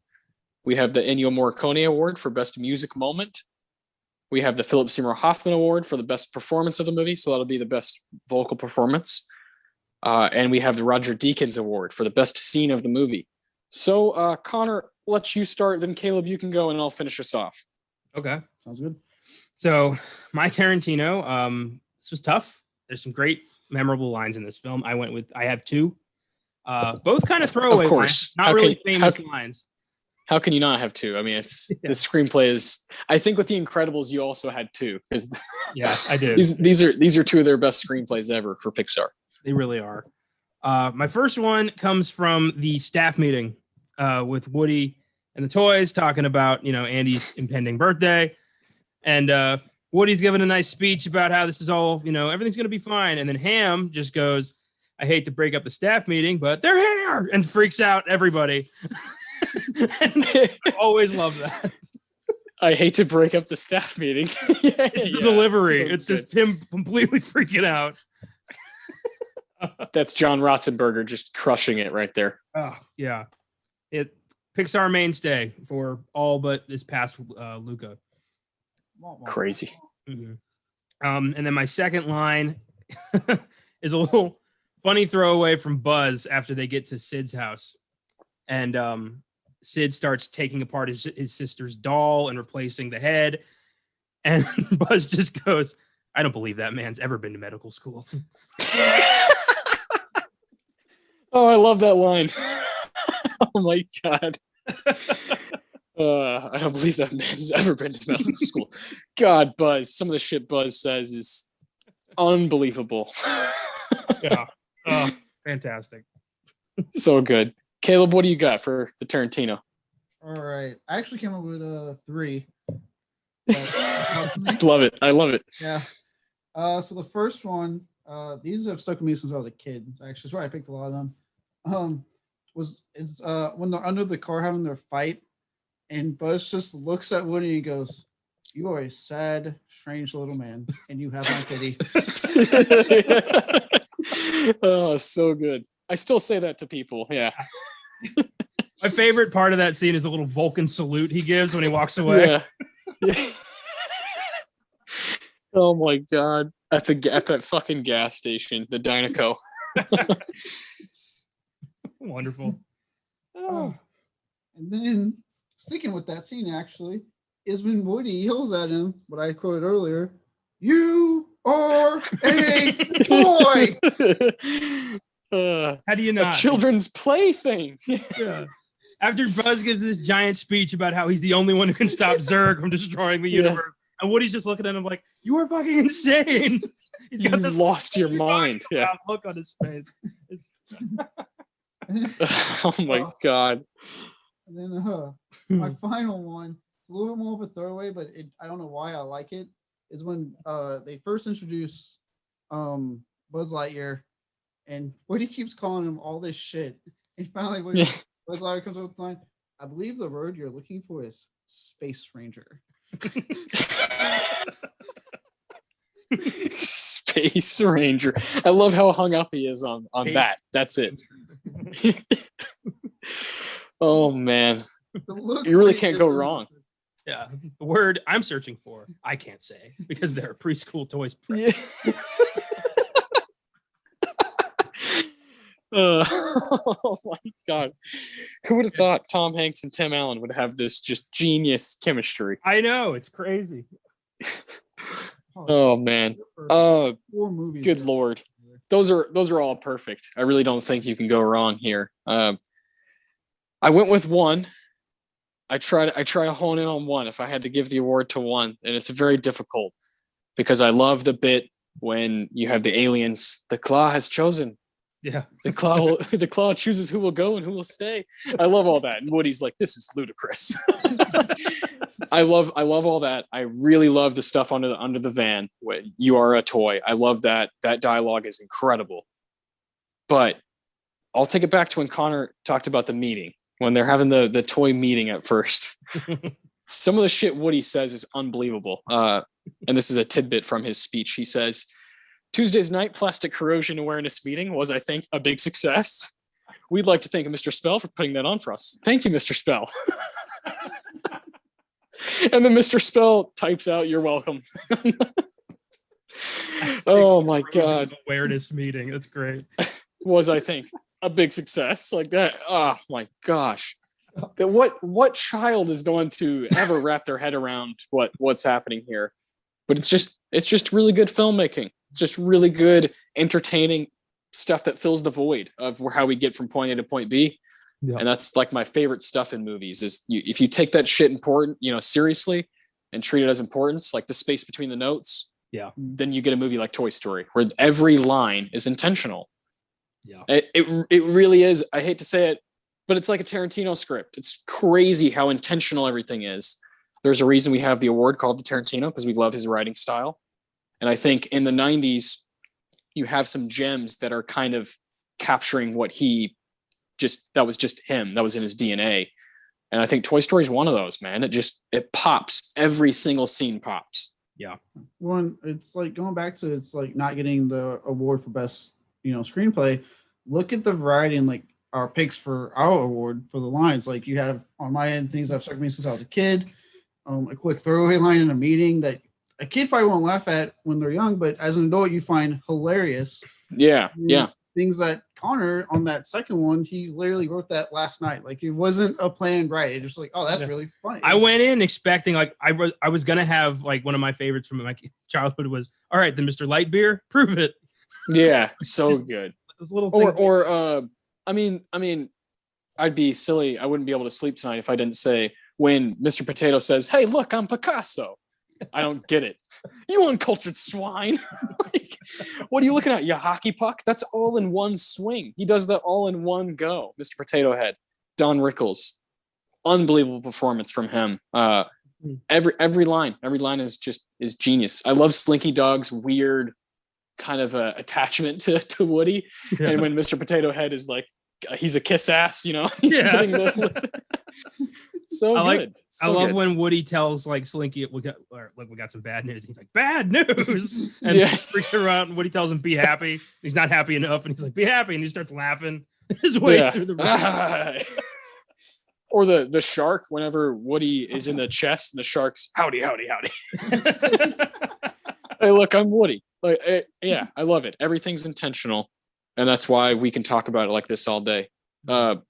We have the Ennio Morricone Award for Best Music Moment. We have the Philip Seymour Hoffman Award for the best performance of the movie. So that'll be the best vocal performance. And we have the Roger Deakins Award for the best scene of the movie. So Connor, let you start. Then Caleb, you can go and I'll finish us off. Okay. Sounds good. So my Tarantino, this was tough. There's some great memorable lines in this film. I have 2. Both kind of throwaway of course. lines, not really famous lines. How can you not have 2? I mean, the screenplay is. I think with The Incredibles, you also had 2 because I did. These are 2 of their best screenplays ever for Pixar. They really are. My first one comes from the staff meeting with Woody and the toys, talking about Andy's impending birthday, and Woody's giving a nice speech about how this is all everything's gonna be fine, and then Ham just goes, "I hate to break up the staff meeting, but they're here," and freaks out everybody. I always love that. I hate to break up the staff meeting. It's the delivery. So it's just him completely freaking out. That's John Ratzenberger just crushing it right there. Oh yeah, Pixar mainstay for all but this past Luca. Crazy. Mm-hmm. And then my second line is a little funny throwaway from Buzz after they get to Sid's house, and Sid starts taking apart his sister's doll and replacing the head. And Buzz just goes, "I don't believe that man's ever been to medical school." Oh, I love that line. Oh my God. I don't believe that man's ever been to medical school. God, Buzz. Some of the shit Buzz says is unbelievable. Yeah. Oh, fantastic. So good. Caleb, what do you got for the Tarantino? All right. I actually came up with 3. Love it. I love it. Yeah. So the first one, these have stuck with me since I was a kid. Actually, that's why I picked a lot of them. It's when they're under the car having their fight, and Buzz just looks at Woody and he goes, "You are a sad, strange little man, and you have my pity." Oh, so good. I still say that to people. Yeah. My favorite part of that scene is the little Vulcan salute he gives when he walks away. Yeah. Oh my God. At that fucking gas station, the Dynaco. Wonderful. Oh. And then sticking with that scene, actually, is when Woody yells at him, what I quoted earlier, "You are a toy." How do you not? A children's plaything. Yeah. After Buzz gives this giant speech about how he's the only one who can stop Zurg from destroying the universe, and Woody's just looking at him like, "You are fucking insane." He's got You've lost your mind. Yeah. Look on his face. Oh my god. And then my final one, it's a little bit more of a throwaway, but I don't know why I like it, is when they first introduce Buzz Lightyear, and Woody keeps calling him all this shit. And finally, Buzz Lightyear comes up with the line, "I believe the word you're looking for is Space Ranger." Space Ranger. I love how hung up he is on that. That's it. Oh man. You really can't go wrong. Yeah. The word I'm searching for, I can't say because they're preschool toys. Yeah. Oh my god. Who would have thought Tom Hanks and Tim Allen would have this just genius chemistry? I know, it's crazy. Oh man. 4 movies. Good lord. Those are all perfect. I really don't think you can go wrong here. I went with one. I try to hone in on one if I had to give the award to one, and it's very difficult because I love the bit when you have the aliens. The claw has chosen. Yeah. The claw chooses who will go and who will stay. I love all that. And Woody's like, "This is ludicrous." I love all that. I really love the stuff under the van. You are a toy. I love that. That dialogue is incredible. But I'll take it back to when Connor talked about the meeting, when they're having the toy meeting at first. Some of the shit Woody says is unbelievable. And this is a tidbit from his speech. He says, "Tuesday's night plastic corrosion awareness meeting was, I think, a big success. We'd like to thank Mr. Spell for putting that on for us. Thank you, Mr. Spell." And then Mr. Spell types out, "You're welcome." Oh my god. Awareness meeting. That's great. Was, I think, a big success like that. Oh my gosh. That what child is going to ever wrap their head around what's happening here? But it's just really good filmmaking. It's just really good, entertaining stuff that fills the void of how we get from point A to point B. Yeah. And that's like my favorite stuff in movies is if you take that shit seriously and treat it as importance, like the space between the notes, then you get a movie like Toy Story where every line is intentional. Yeah. It really is. I hate to say it, but it's like a Tarantino script. It's crazy how intentional everything is. There's a reason we have the award called the Tarantino, because we love his writing style. And I think in the 90s, you have some gems that are kind of capturing what that was just him. That was in his DNA. And I think Toy Story is one of those, man. It pops. Every single scene pops. Yeah. One, it's like going back to, it's like not getting the award for best, screenplay. Look at the variety and like our picks for our award for the lines. Like you have on my end things I've stuck me since I was a kid. A quick throwaway line in a meeting that a kid probably won't laugh at when they're young, but as an adult you find hilarious. Yeah. Yeah. Things that Connor on that second one, he literally wrote that last night. Like it wasn't a planned right. It just like, oh, that's really funny. I went in expecting like I was gonna have like one of my favorites from my childhood was, all right, then Mr. Lightbeer, prove it. Yeah, so good. Those little things I mean, I'd be silly. I wouldn't be able to sleep tonight if I didn't say when Mr. Potato says, "Hey, look, I'm Picasso." I don't get it. You uncultured swine. Like, what are you looking at? Your hockey puck? That's all in one swing. He does that all in one go. Mr. Potato Head, Don Rickles, unbelievable performance from him. Every line is genius. I love Slinky Dog's weird kind of attachment to Woody. Yeah. And when Mr. Potato Head is like, he's a kiss ass, he's getting so good. I love when Woody tells like Slinky, we got some bad news. He's like, bad news, and he freaks around. Woody tells him, be happy. He's not happy enough, and he's like, be happy, and he starts laughing his way through the room. Or the shark, whenever Woody is in the chest, and the shark's howdy. Hey, look, I'm Woody. Like, I love it. Everything's intentional, and that's why we can talk about it like this all day. But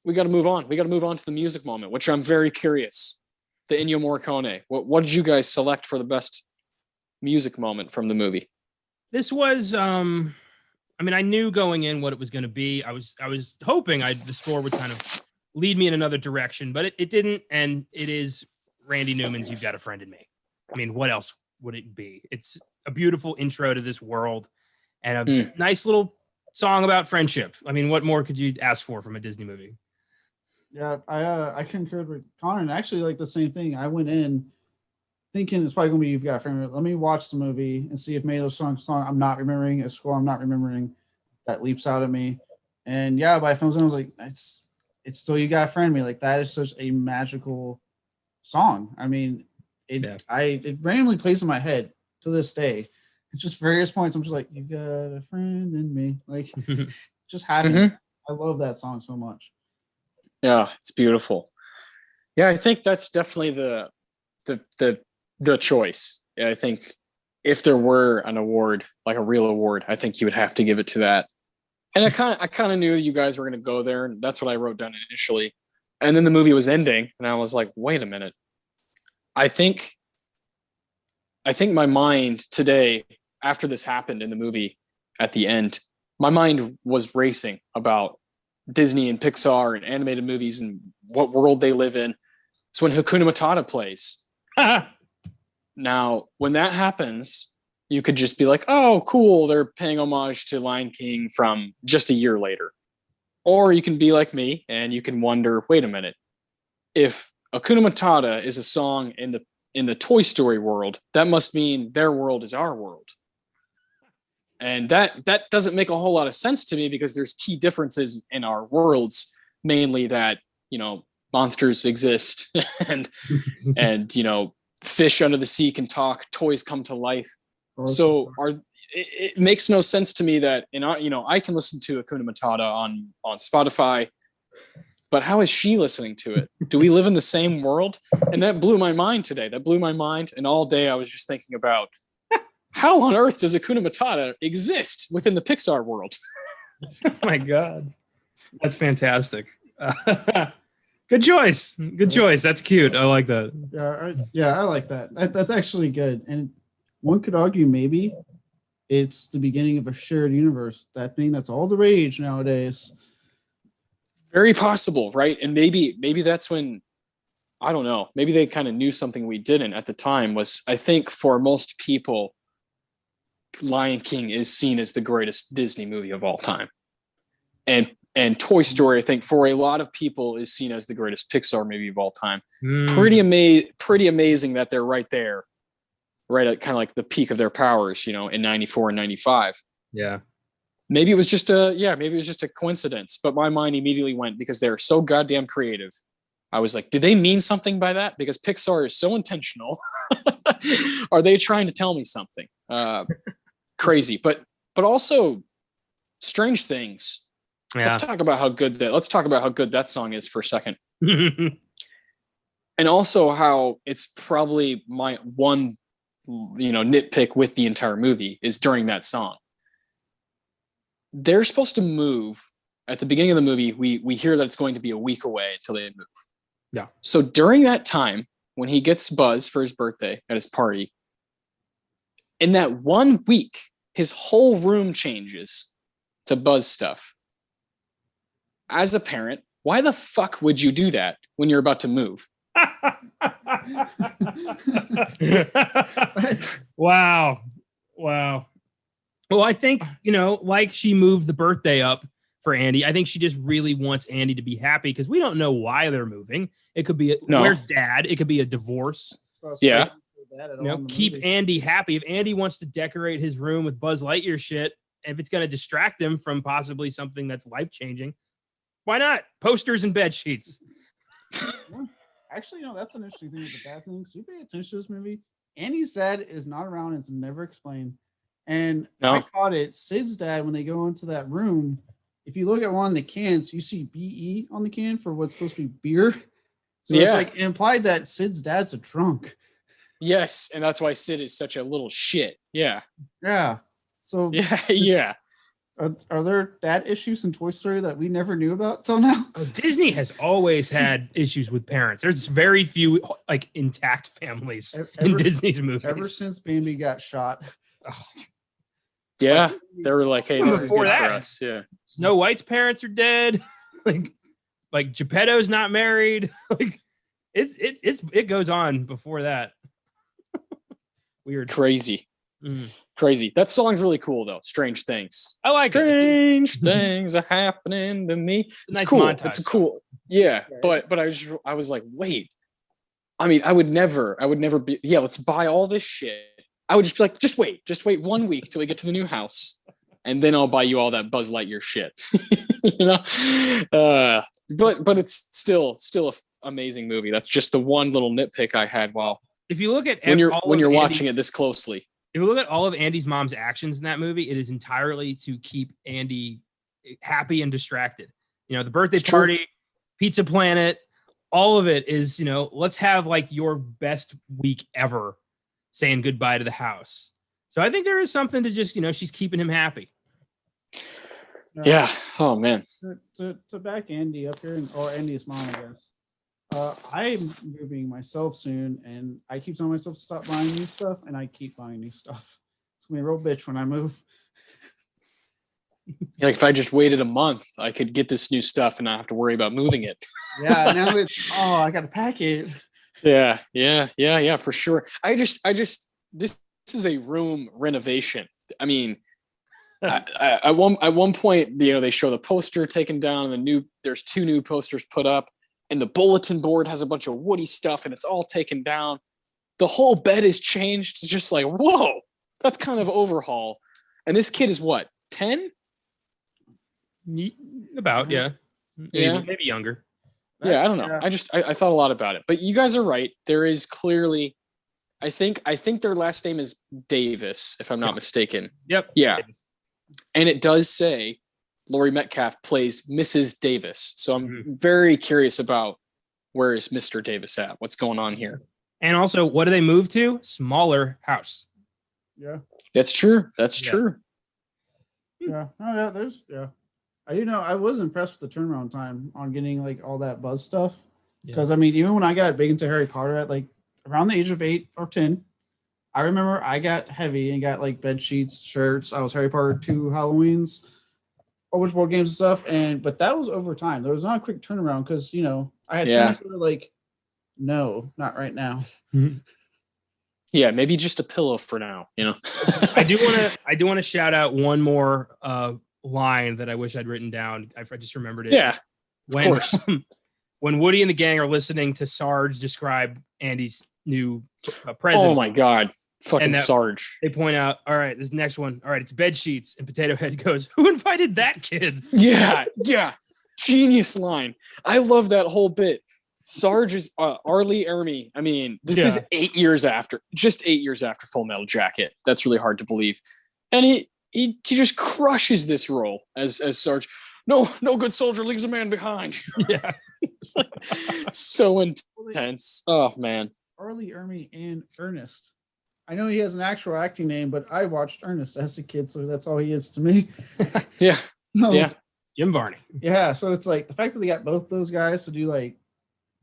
we got to move on. We got to move on to the music moment, which I'm very curious. the Ennio Morricone. What did you guys select for the best music moment from the movie? This was, I mean, I knew going in what it was going to be. I was hoping the score would kind of lead me in another direction, but it didn't. And it is Randy Newman's "You've Got a Friend in Me." I mean, what else would it be? It's a beautiful intro to this world and a nice little song about friendship. I mean, what more could you ask for from a Disney movie? Yeah, I concurred with Connor, and actually like the same thing. I went in thinking it's probably gonna be "You've Got a Friend." Let me watch the movie and see if maybe those song I'm not remembering, a score I'm not remembering that leaps out at me. And yeah, by films, I was like, it's still "You Got a Friend in Me." Like that is such a magical song. I mean, it randomly plays in my head to this day. It's just various points. I'm just like, "You've got a friend in me." Like just having it. I love that song so much. Yeah, it's beautiful. Yeah, I think that's definitely the choice. Yeah, I think if there were an award, like a real award, I think you would have to give it to that. And I kind of knew you guys were going to go there, and that's what I wrote down initially. And then the movie was ending, and I was like, wait a minute. I think my mind today, after this happened in the movie at the end, my mind was racing about Disney and Pixar and animated movies and what world they live in. It's when Hakuna Matata plays. Now, when that happens, you could just be like, oh, cool, they're paying homage to Lion King from just a year later. Or you can be like me and you can wonder, wait a minute, if Hakuna Matata is a song in the Toy Story world, that must mean their world is our world. And that doesn't make a whole lot of sense to me because there's key differences in our worlds, mainly that, monsters exist and fish under the sea can talk, toys come to life. So it makes no sense to me that I can listen to Hakuna Matata on Spotify, but how is she listening to it? Do we live in the same world? And that blew my mind today. That blew my mind. And all day I was just thinking about how on earth does Hakuna Matata exist within the Pixar world? Oh my God. That's fantastic. Good choice. Good choice. That's cute. I like that. Yeah, I like that. That's actually good. And one could argue maybe it's the beginning of a shared universe. That thing that's all the rage nowadays. Very possible, right? And maybe that's when, I don't know, maybe they kind of knew something we didn't at the time. Was, I think for most people, Lion King is seen as the greatest Disney movie of all time. And Toy Story, I think for a lot of people, is seen as the greatest Pixar movie of all time. Pretty amazing that they're right there, right at kind of like the peak of their powers, in 94 and 95. Yeah. Maybe it was just a coincidence, but my mind immediately went, because they're so goddamn creative. I was like, did they mean something by that? Because Pixar is so intentional. Are they trying to tell me something? Crazy, but also strange things. Yeah. Let's talk about how good that song is for a second. And also how it's probably my one, nitpick with the entire movie is during that song. They're supposed to move at the beginning of the movie. We hear that it's going to be a week away until they move. Yeah. So during that time, when he gets Buzz for his birthday at his party, in that 1 week, his whole room changes to Buzz stuff. As a parent, why the fuck would you do that when you're about to move? Wow. Well, I think, like she moved the birthday up for Andy, I think she just really wants Andy to be happy because we don't know why they're moving. It could be where's dad? It could be a divorce. Yeah. Keep Andy happy. If Andy wants to decorate his room with Buzz Lightyear shit, if it's going to distract him from possibly something that's life-changing, why not? Posters and bed sheets. Actually, that's an interesting thing with the dad things. You pay attention to this movie. Andy's dad is not around. It's never explained. And I caught it. Sid's dad, when they go into that room, if you look at one of the cans, you see BE on the can for what's supposed to be beer. So it's like implied that Sid's dad's a drunk. Yes, and that's why Sid is such a little shit. Yeah. Yeah. So yeah. Are there dad issues in Toy Story that we never knew about till now? Oh, Disney has always had issues with parents. There's very few like intact families in Disney's movies. Ever since Bambi got shot. Oh. Yeah, they were like, "Hey, this is good that, for us." Yeah, Snow White's parents are dead. like Geppetto's not married. Like it goes on before that. Weird, crazy. Crazy. That song's really cool though. Strange Things. I like Strange things are happening to me. It's nice cool. montage It's a cool. Yeah, but I was like, wait. I mean, I would never be. Yeah, let's buy all this shit. I would just be like, just wait 1 week till we get to the new house, and then I'll buy you all that Buzz Lightyear shit. You know, but it's still an amazing movie. That's just the one little nitpick I had. While if you look at when you're watching it this closely. If you look at all of Andy's mom's actions in that movie, it is entirely to keep Andy happy and distracted. You know, the birthday party, Pizza Planet, all of it is, you know, let's have like your best week ever saying goodbye to the house. So I think there is something to just, you know, she's keeping him happy. Yeah. Oh, man. To back Andy up here, or Andy's mom, I guess. I'm moving myself soon, and I keep telling myself to stop buying new stuff, and I keep buying new stuff. It's gonna be a real bitch when I move. Like if I just waited a month, I could get this new stuff and not have to worry about moving it. Yeah, now it's I gotta pack it. Yeah, for sure. I just this is a room renovation. I mean, at one point, you know, they show the poster taken down, and there's 2 new posters put up. And the bulletin board has a bunch of Woody stuff, and it's all taken down. The whole bed is changed. It's just like, whoa, that's kind of overhaul. And this kid is what, 10? About, yeah. Maybe younger. Yeah, I don't know. Yeah. I thought a lot about it. But you guys are right. There is clearly, I think their last name is Davis, if I'm not mistaken. Yep. Yeah. And it does say Laurie Metcalf plays Mrs. Davis. So I'm very curious about where is Mr. Davis at? What's going on here? And also, what do they move to? Smaller house. Yeah. That's true. That's true. Yeah. Oh, yeah. I do know. I was impressed with the turnaround time on getting like all that Buzz stuff. Because I mean, even when I got big into Harry Potter at like around the age of 8 or 10, I remember I got heavy and got like bed sheets, shirts. I was Harry Potter 2 Halloweens, a bunch of board games and stuff. But that was over time. There was not a quick turnaround because, you know, I had times that were like, no, not right now. Mm-hmm. Yeah, maybe just a pillow for now, you know. I do want to shout out one more line that I wish I'd written down. I just remembered it. Yeah. Of course. When Woody and the gang are listening to Sarge describe Andy's new present. Oh my God. Fucking Sarge. They point out, all right, this next one. All right, it's bed sheets. And Potato Head goes, who invited that kid? Yeah. Genius line. I love that whole bit. Sarge is Arlie Ermy. I mean, this is 8 years after Full Metal Jacket. That's really hard to believe. And he just crushes this role as Sarge. No good soldier leaves a man behind. Yeah. It's like so intense. Oh man. Arlie Ermy and Ernest. I know he has an actual acting name, but I watched Ernest as a kid, so that's all he is to me. Yeah. Yeah. Jim Varney. Yeah. So it's like the fact that they got both those guys to do like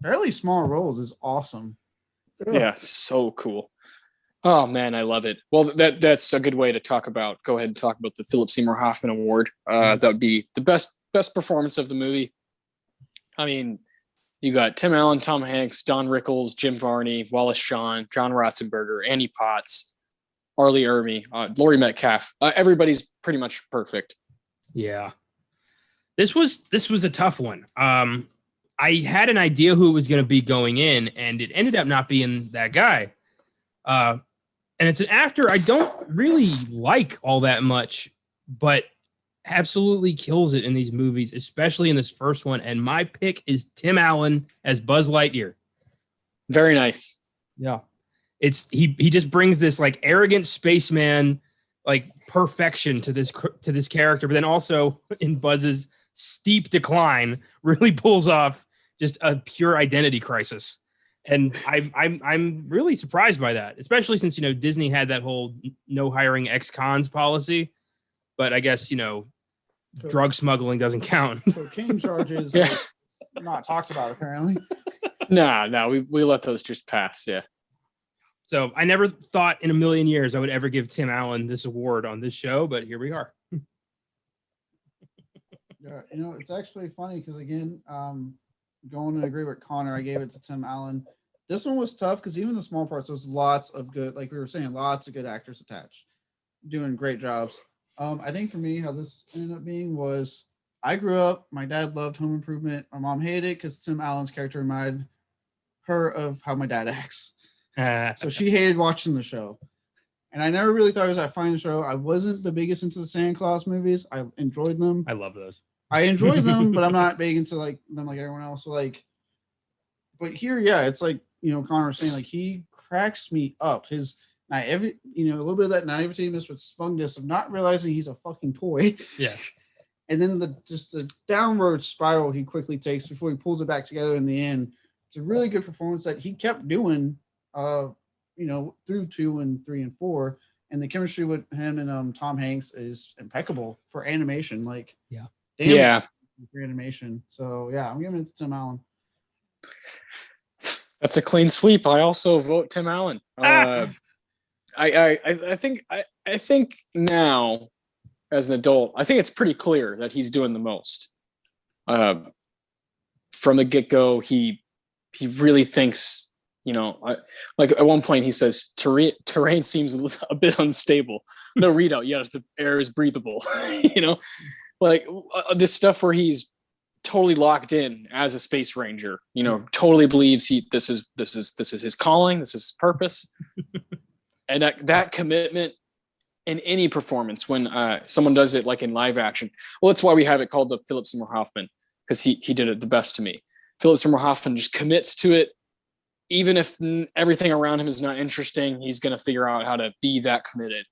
fairly small roles is awesome. Yeah, so cool. Oh man, I love it. Well, that's a good way to go ahead and talk about the Philip Seymour Hoffman Award. That would be the best performance of the movie. I mean, you got Tim Allen, Tom Hanks, Don Rickles, Jim Varney, Wallace Shawn, John Ratzenberger, Andy Potts, Arlie Ermy, Laurie Metcalf. Everybody's pretty much perfect. Yeah. This was a tough one. I had an idea who it was going to be going in, and it ended up not being that guy. And it's an actor I don't really like all that much, but absolutely kills it in these movies, especially in this first one. And my pick is Tim Allen as Buzz Lightyear. Very nice. Yeah. He just brings this like arrogant spaceman, like perfection to this character, but then also in Buzz's steep decline really pulls off just a pure identity crisis. And I'm really surprised by that, especially since, you know, Disney had that whole no hiring ex-cons policy. But I guess, you know, drug smuggling doesn't count. Cocaine charges not talked about apparently. No, we let those just pass. Yeah. So I never thought in a million years I would ever give Tim Allen this award on this show, but here we are. Yeah, it's actually funny because again, going to agree with Connor, I gave it to Tim Allen. This one was tough because even the small parts, there's lots of good, like we were saying, lots of good actors attached, doing great jobs. I think for me, how this ended up being was I grew up, my dad loved Home Improvement. My mom hated it because Tim Allen's character reminded her of how my dad acts. So she hated watching the show. And I never really thought it was that fine show. I wasn't the biggest into the Santa Claus movies. I enjoyed them. I love those. I enjoyed them, but I'm not big into them like everyone else. So but here, yeah, it's like, Connor was saying, like he cracks me up. His a little bit of that naivety mixed with smugness of not realizing he's a fucking toy. Yeah. And then the downward spiral he quickly takes before he pulls it back together in the end. It's a really good performance that he kept doing, through 2 and 3 and 4. And the chemistry with him and Tom Hanks is impeccable for animation. Like, yeah, for animation. So yeah, I'm giving it to Tim Allen. That's a clean sweep. I also vote Tim Allen. I think now, as an adult, I think it's pretty clear that he's doing the most. From the get-go, he really thinks, like at one point he says, terrain seems a bit unstable. No readout yet. The air is breathable. This stuff where he's totally locked in as a space ranger. Totally believes this is his calling. This is his purpose. And that commitment in any performance when someone does it like in live action. Well, that's why we have it called the Philip Seymour Hoffman, because he did it the best to me. Philip Seymour Hoffman just commits to it. Even if everything around him is not interesting, he's going to figure out how to be that committed.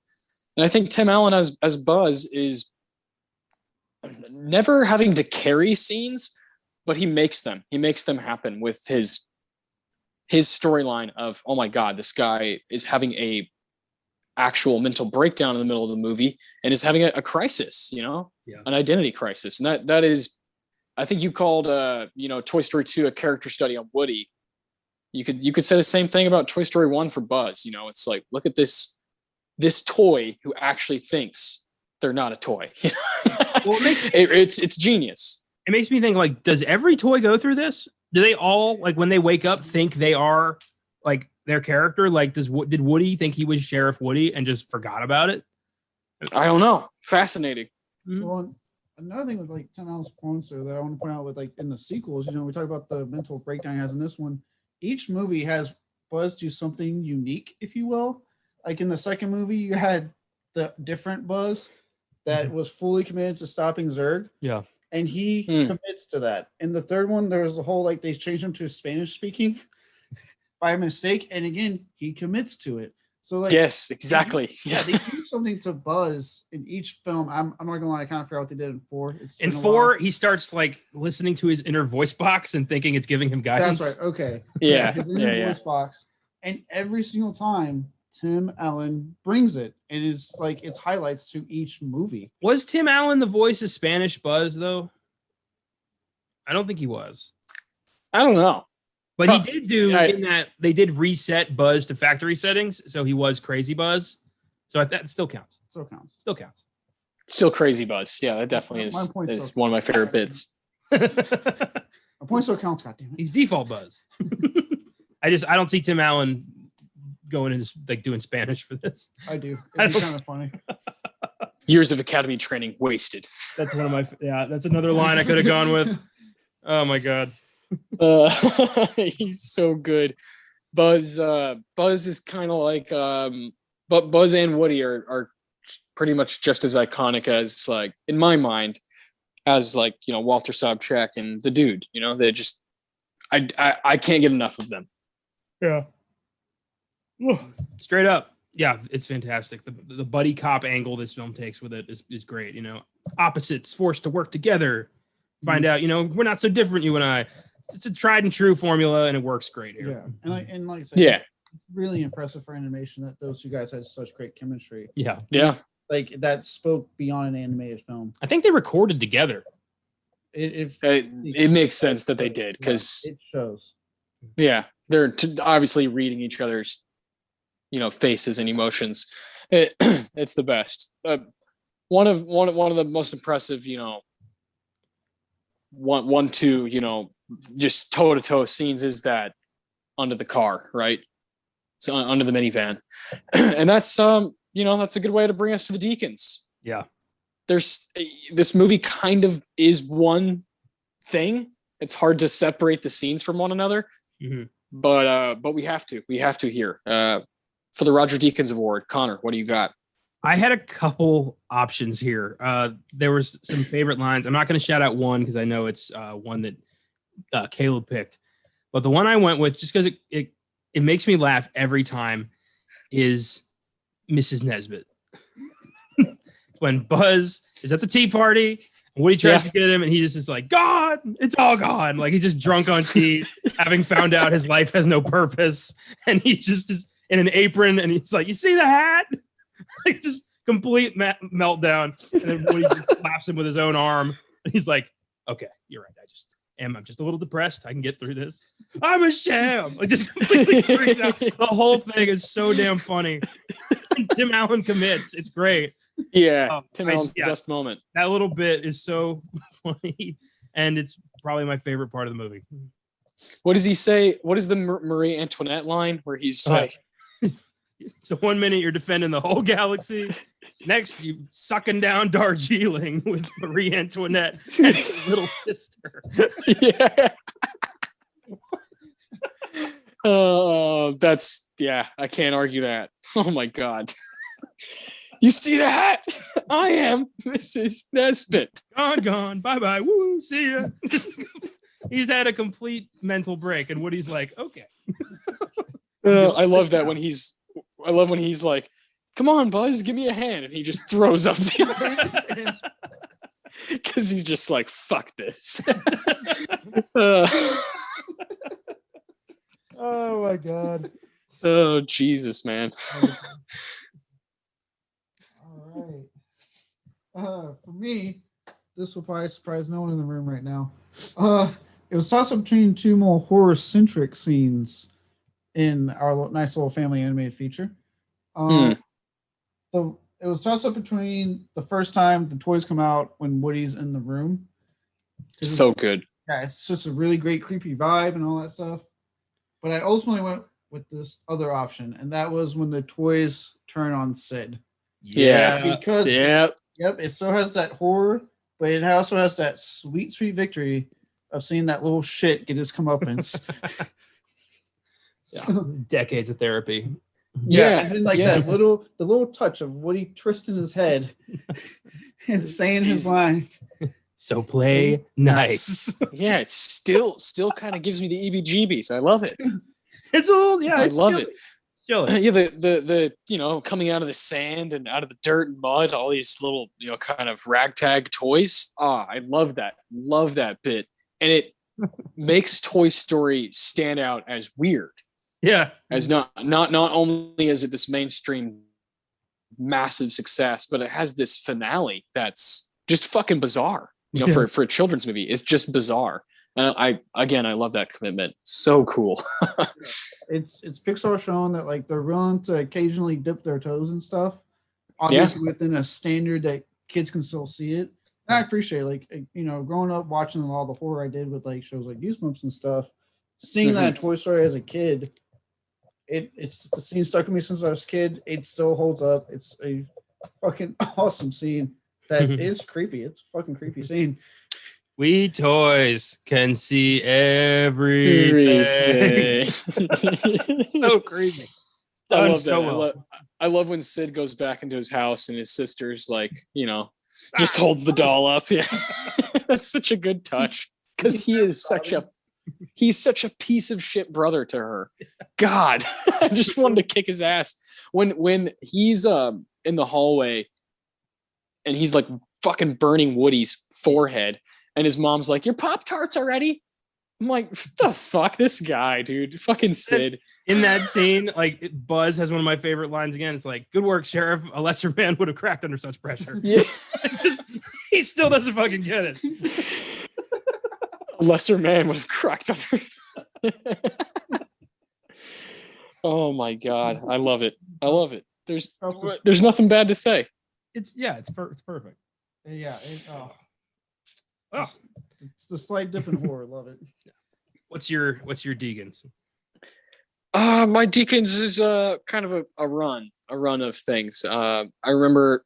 And I think Tim Allen as Buzz is never having to carry scenes, but he makes them happen with his storyline of, oh my God, this guy is having a actual mental breakdown in the middle of the movie and is having a crisis, an identity crisis. And that is, I think you called, Toy Story 2 a character study on Woody. You could say the same thing about Toy Story 1 for Buzz. It's like, look at this toy who actually thinks they're not a toy. Well, it's genius. It makes me think, like, does every toy go through this? Do they all, like, when they wake up, think they are like their character? Like, did Woody think he was Sheriff Woody and just forgot about it? I don't know. Fascinating. Mm-hmm. Well, another thing with like Tim Allen's performance that I want to point out with like in the sequels, we talk about the mental breakdown he has in this one. Each movie has Buzz do something unique, if you will. Like in the second movie, you had the different Buzz that was fully committed to stopping Zurg. Yeah. And he commits to that. In the third one, there was a whole, like, they changed him to Spanish speaking by mistake. And again, he commits to it. So, like, yes, exactly. They do something to Buzz in each film. I'm not gonna lie, I kind of forgot what they did in 4. In 4, he starts like listening to his inner voice box and thinking it's giving him guidance. That's right. Okay. Yeah. His inner voice box. And every single time, Tim Allen brings it, and it's like it's highlights to each movie. Was Tim Allen the voice of Spanish Buzz though? I don't think he was. I don't know, but he did do in that they did reset Buzz to factory settings, so he was Crazy Buzz. So that still counts. Still counts. Still Crazy Buzz. Yeah, that definitely is one of my favorite bits. My point still counts. Goddamn it. He's default Buzz. I don't see Tim Allen going into like doing Spanish for this. I do. It's kind of funny. Years of academy training wasted. That's one of my that's another line I could have gone with. Oh my God. He's so good. Buzz is kind of like but Buzz and Woody are pretty much just as iconic as, like, in my mind, as like, Walter Sobchak and the Dude. They just I can't get enough of them. Yeah. Straight up. Yeah, it's fantastic. The buddy cop angle this film takes with it is great. Opposites forced to work together. Find out, we're not so different, you and I. It's a tried and true formula, and it works great here. Yeah, and like I said, it's really impressive for animation that those two guys had such great chemistry. Yeah. like that spoke beyond an animated film. I think they recorded together. It makes sense that they did, because it shows. Yeah, they're obviously reading each other's, faces and emotions. It's the best. One of the most impressive, two, just toe to toe scenes is that under the car, right? So under the minivan, and that's that's a good way to bring us to the Deacons. Yeah, this movie kind of is one thing. It's hard to separate the scenes from one another, but we have to here for the Roger Deakins Award. Connor, what do you got? I had a couple options here. There was some favorite lines. I'm not going to shout out one because I know it's one that Caleb picked, but the one I went with, just because it makes me laugh every time, is Mrs. Nesbitt. When Buzz is at the tea party, and Woody tries to get him, and he just is like, God, it's all gone. Like, he's just drunk on tea, having found out his life has no purpose. And he just is in an apron, and he's like, you see the hat? Like, just complete meltdown. And then Woody just slaps him with his own arm. And he's like, okay, you're right. I'm just a little depressed. I can get through this. I'm a sham. Like, just completely freaks out. The whole thing is so damn funny. And Tim Allen commits. It's great. Yeah, Tim Allen's the best moment. That little bit is so funny, and it's probably my favorite part of the movie. What does he say? What is the Marie Antoinette line where he's like, so 1 minute you're defending the whole galaxy, next you sucking down Darjeeling with Marie Antoinette and his little sister. Yeah. I can't argue that. Oh my God. You see the hat? I am Mrs. Nesbitt. Gone, bye-bye, woo, see ya. He's had a complete mental break, and Woody's like, okay. I love that when he's like, come on, Buzz, give me a hand. And he just throws up the because he's just like, fuck this. Oh my God. Oh, Jesus, man. All right. For me, this will probably surprise no one in the room right now. It was tossed up between two more horror-centric scenes in our nice little family animated feature. So it was tossed up between the first time the toys come out when Woody's in the room. So good. Yeah, it's just a really great creepy vibe and all that stuff. But I ultimately went with this other option, and that was when the toys turn on Sid. Yeah. Because it still has that horror, but it also has that sweet, sweet victory of seeing that little shit get his comeuppance. Decades of therapy. Yeah, and then the little touch of Woody twisting his head and saying his line. So play nice. Yeah, it still kind of gives me the EBGBs. I love it. It's a little, I love it. Yeah, the coming out of the sand and out of the dirt and mud, all these little kind of ragtag toys. I love that. Love that bit, and it makes Toy Story stand out as weird. Yeah, as not only is it this mainstream massive success, but it has this finale that's just fucking bizarre. For a children's movie, it's just bizarre. And I love that commitment. So cool. It's Pixar showing that like they're willing to occasionally dip their toes and stuff, obviously within a standard that kids can still see it. And I appreciate growing up watching all the horror I did with like shows like Goosebumps and stuff, seeing that Toy Story as a kid. It's the scene stuck with me since I was a kid. It still holds up. It's a fucking awesome scene that is creepy. It's a fucking creepy scene. We toys can see everything. So creepy. I love that. Well. I love when Sid goes back into his house and his sister's like, just holds the doll up. Yeah, that's such a good touch because he's such a piece of shit brother to her. God, I just wanted to kick his ass when he's in the hallway and he's like fucking burning Woody's forehead. And his mom's like, your Pop-Tarts already? I'm like, the fuck, this guy, dude, fucking Sid. In that scene, like Buzz has one of my favorite lines again. It's like, "Good work, Sheriff. A lesser man would have cracked under such pressure." Yeah, Just he still doesn't fucking get it. a lesser man would have cracked under. Oh my god, I love it. I love it. There's nothing bad to say. It's perfect. Yeah. It's the slight dip in horror. Love it. What's your Deegans? My Deacons is kind of a run of things. I remember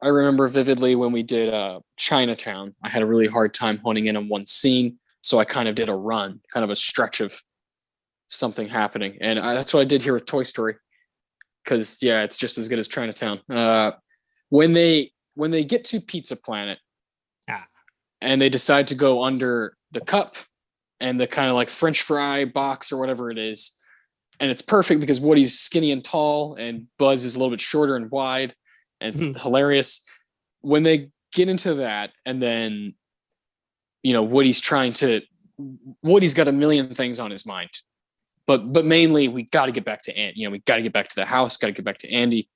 vividly when we did Chinatown. I had a really hard time honing in on one scene, so I kind of did a run, kind of a stretch of something happening, and that's what I did here with Toy Story. Because yeah, it's just as good as Chinatown. When they get to Pizza Planet, and they decide to go under the cup and the kind of like French fry box or whatever it is, and it's perfect because Woody's skinny and tall, and Buzz is a little bit shorter and wide, and it's hilarious when they get into that. And then, you know, Woody's got a million things on his mind, but mainly we got to get back to Andy. You know, we got to get back to the house, got to get back to Andy,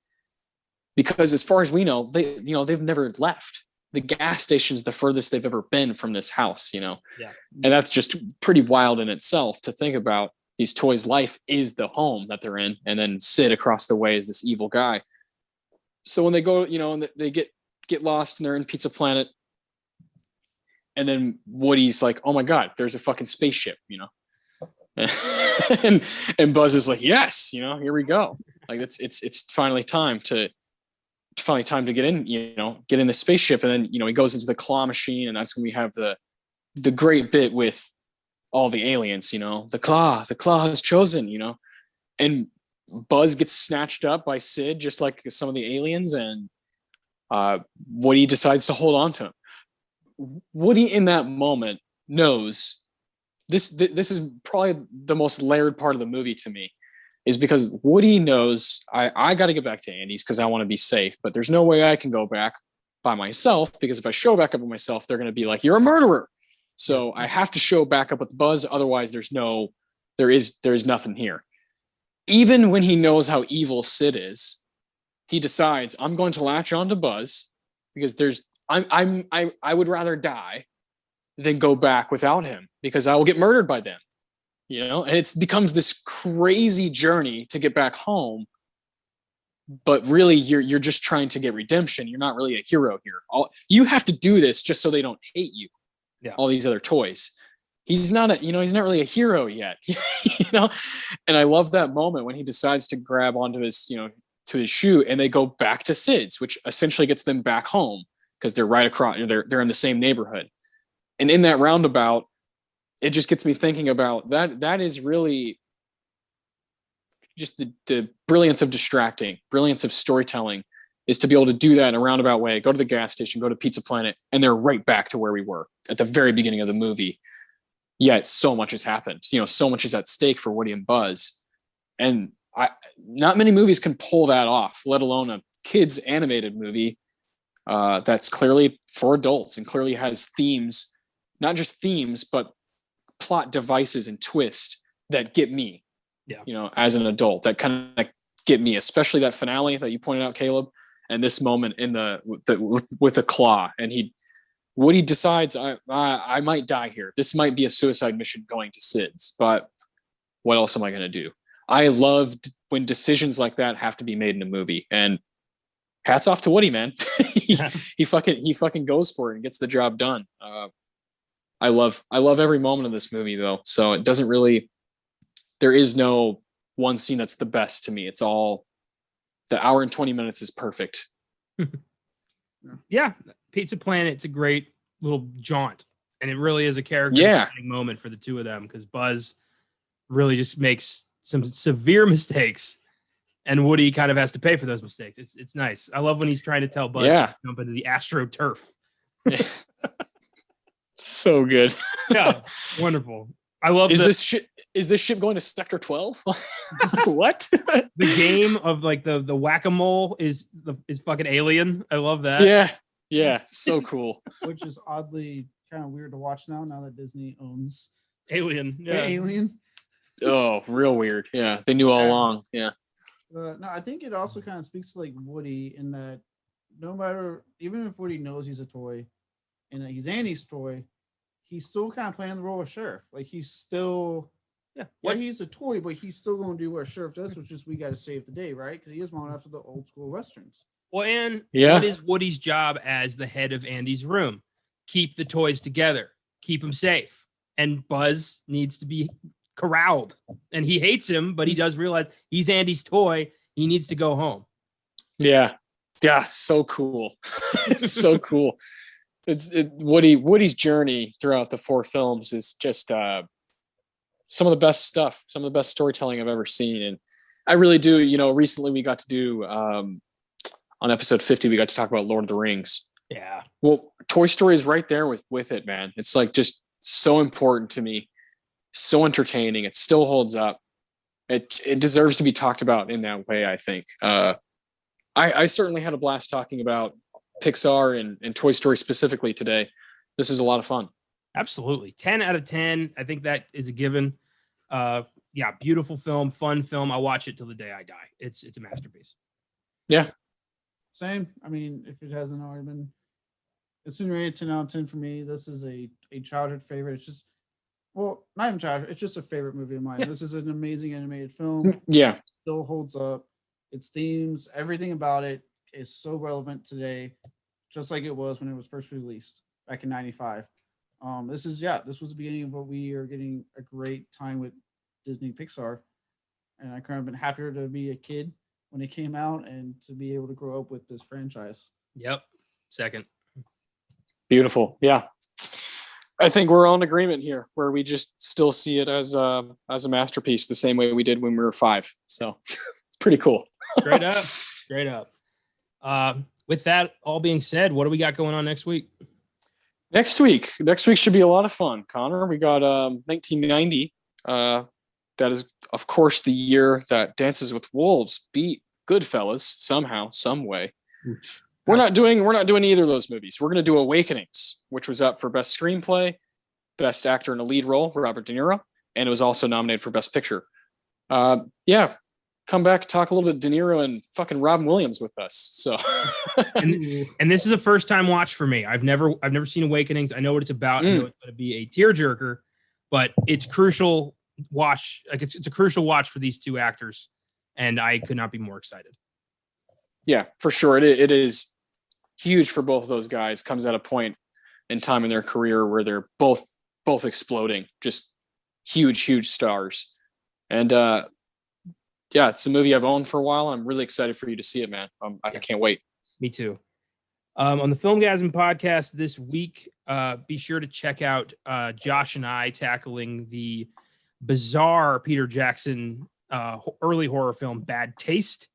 because as far as we know, they've never left. The gas station's the furthest they've ever been from this house, you know? Yeah. And that's just pretty wild in itself to think about. These toys' life is the home that they're in. And then Sid across the way is this evil guy. So when they go, you know, and they get lost and they're in Pizza Planet, and then Woody's like, oh my God, there's a fucking spaceship, you know? and Buzz is like, yes, you know, here we go. Like it's finally time to get in, you know, get in the spaceship. And then, you know, he goes into the claw machine, and that's when we have the great bit with all the aliens, you know, the claw has chosen, you know, and Buzz gets snatched up by Sid, just like some of the aliens. And Woody decides to hold on to him. Woody in that moment knows this is probably the most layered part of the movie to me, is because Woody knows I got to get back to Andy's because I want to be safe, but there's no way I can go back by myself, because if I show back up with myself, they're going to be like, you're a murderer. So I have to show back up with Buzz. Otherwise there is nothing here. Even when he knows how evil Sid is, he decides, I'm going to latch on to Buzz because I would rather die than go back without him, because I will get murdered by them. You know, and it becomes this crazy journey to get back home. But really, you're just trying to get redemption. You're not really a hero here. You have to do this just so they don't hate you. Yeah. All these other toys. He's not really a hero yet. You know, and I love that moment when he decides to grab onto his, you know, to his shoe, and they go back to Sid's, which essentially gets them back home because they're right across. They're in the same neighborhood, and in that roundabout, it just gets me thinking about that. That is really just the brilliance of distracting, brilliance of storytelling, is to be able to do that in a roundabout way. Go to the gas station, go to Pizza Planet, and they're right back to where we were at the very beginning of the movie. Yet so much has happened. You know, so much is at stake for Woody and Buzz, and not many movies can pull that off, let alone a kids animated movie that's clearly for adults and clearly has themes, not just themes, but plot devices and twist that get me, you know, as an adult, that kind of get me, especially that finale that you pointed out, Caleb, and this moment in with the claw, and Woody decides, I might die here. This might be a suicide mission going to Sid's, but what else am I going to do? I loved when decisions like that have to be made in a movie, and hats off to Woody, man. he fucking goes for it and gets the job done. I love every moment of this movie, though. So it doesn't really, there is no one scene that's the best to me. It's all, the hour and 20 minutes is perfect. Yeah. Pizza Planet, it's a great little jaunt, and it really is a character moment for the two of them, because Buzz really just makes some severe mistakes, and Woody kind of has to pay for those mistakes. It's nice. I love when he's trying to tell Buzz to jump into the AstroTurf. So good. Yeah, wonderful. I love this ship going to Sector 12? What? The game of like the whack-a-mole is fucking alien. I love that. Yeah, so cool. Which is oddly kind of weird to watch now that Disney owns Alien. Yeah. Alien. Oh, real weird. Yeah, they knew all along. Yeah. No, I think it also kind of speaks to like Woody in that no matter, even if Woody knows he's a toy and that he's Andy's toy, he's still kind of playing the role of sheriff. Like he's still, he's a toy, but he's still going to do what a sheriff does, which is we got to save the day, right? Because he is going after the old school westerns. Well, and what is Woody's job as the head of Andy's room? Keep the toys together, keep them safe. And Buzz needs to be corralled. And he hates him, but he does realize he's Andy's toy. He needs to go home. Yeah. Yeah. So cool. It's so cool. Woody's journey throughout the 4 films is just some of the best stuff, some of the best storytelling I've ever seen. And I really do, recently we got to do on episode 50, we got to talk about Lord of the Rings. Yeah. Well, Toy Story is right there with it, man. It's like just so important to me, so entertaining. It still holds up. It deserves to be talked about in that way, I think. I certainly had a blast talking about Pixar and Toy Story specifically today. This is a lot of fun. Absolutely. 10 out of 10. I think that is a given. Beautiful film, fun film. I'll watch it till the day I die. It's a masterpiece. Yeah. Same. I mean, if it hasn't already been, it's been rated 10 out of 10 for me. This is a childhood favorite. It's just, well, not even childhood. It's just a favorite movie of mine. Yeah. This is an amazing animated film. Yeah. Still holds up. Its themes, everything about it is so relevant today, just like it was when it was first released back in 95. This was the beginning of what we are getting a great time with Disney Pixar. And I kind of been happier to be a kid when it came out and to be able to grow up with this franchise. Yep. Second. Beautiful. Yeah. I think we're all in agreement here where we just still see it as a masterpiece the same way we did when we were 5. So it's pretty cool. Straight up. With that all being said, what do we got going on next week? Next week should be a lot of fun, Connor. We got 1990. That is, of course, the year that Dances with Wolves beat Goodfellas somehow, some way. We're not doing either of those movies. We're going to do Awakenings, which was up for Best Screenplay, Best Actor in a Lead Role, Robert De Niro, and it was also nominated for Best Picture. Come back, talk a little bit De Niro and fucking Robin Williams with us. So, and this is a first time watch for me. I've never seen Awakenings. I know what it's about. I know it's going to be a tearjerker, but it's crucial watch. Like it's a crucial watch for these 2 actors, and I could not be more excited. Yeah, for sure. It is huge for both of those guys. Comes at a point in time in their career where they're both exploding, just huge stars. And it's a movie I've owned for a while. I'm really excited for you to see it, man. I can't wait. Me too. On the Filmgazm podcast this week, be sure to check out Josh and I tackling the bizarre Peter Jackson early horror film Bad Taste.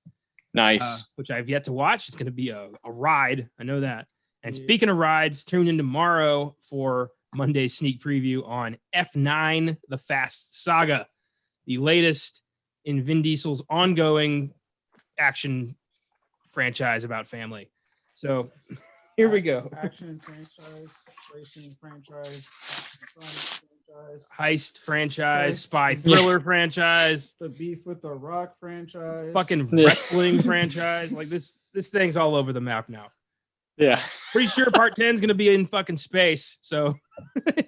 Nice. Which I've yet to watch. It's going to be a ride. I know that. And speaking of rides, tune in tomorrow for Monday's sneak preview on F9, The Fast Saga, the latest in Vin Diesel's ongoing action franchise about family. So here we go. Action franchise, racing franchise, heist franchise, spy thriller franchise, the Beef with the Rock franchise, fucking wrestling franchise. Like this thing's all over the map now. Yeah. Pretty sure part 10 is going to be in fucking space. So,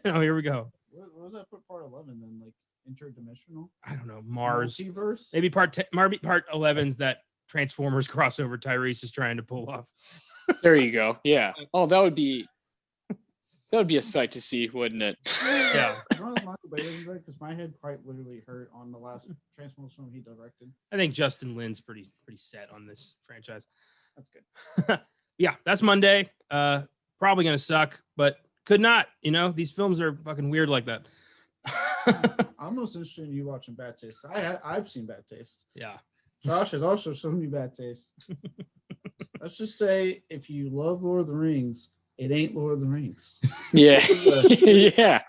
here we go. What was that for part 11 then? Like interdimensional? I don't know. Mars. Multiverse? Maybe part 11's that Transformers crossover Tyrese is trying to pull off. There you go. Yeah. Oh, that would be a sight to see, wouldn't it? Yeah. Because my head quite literally hurt on the last Transformers film he directed. I think Justin Lin's pretty set on this franchise. That's good. Yeah, that's Monday. Probably gonna suck, but could not. These films are fucking weird like that. I'm most interested in you watching Bad Taste. I've seen Bad Taste. Yeah. Josh has also shown me Bad Taste. Let's just say if you love Lord of the Rings, it ain't Lord of the Rings. Yeah. Yeah.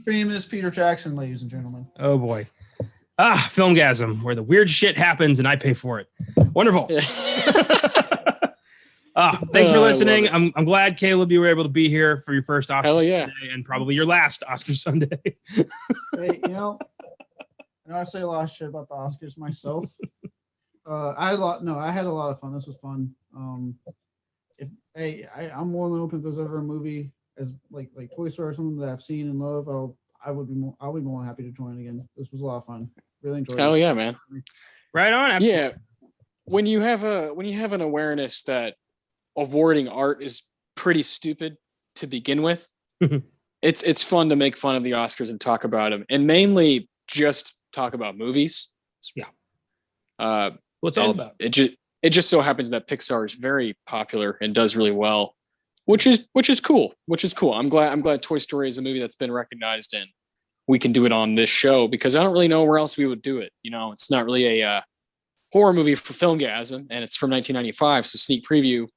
Famous Peter Jackson, ladies and gentlemen. Oh boy. Filmgazm, where the weird shit happens and I pay for it. Wonderful. Yeah. Thanks for I love listening. it. I'm glad, Caleb, you were able to be here for your first Oscar Hell yeah. Sunday and probably your last Oscar Sunday. Hey, I know I say a lot of shit about the Oscars myself. I had a lot of fun. This was fun. I'm more than open if there's ever a movie as like Toy Story or something that I've seen and love. I'll be more than happy to join again. This was a lot of fun. Really enjoyed it. Hell yeah, man. Right on. Absolutely. Yeah. When you have an awareness that awarding art is pretty stupid to begin with, it's fun to make fun of the Oscars and talk about them, and mainly just talk about movies. Yeah. What's all about? It just so happens that Pixar is very popular and does really well, which is cool. I'm glad Toy Story is a movie that's been recognized, and we can do it on this show, because I don't really know where else we would do it. You know, it's not really a horror movie for Filmgazm, and it's from 1995, so sneak preview.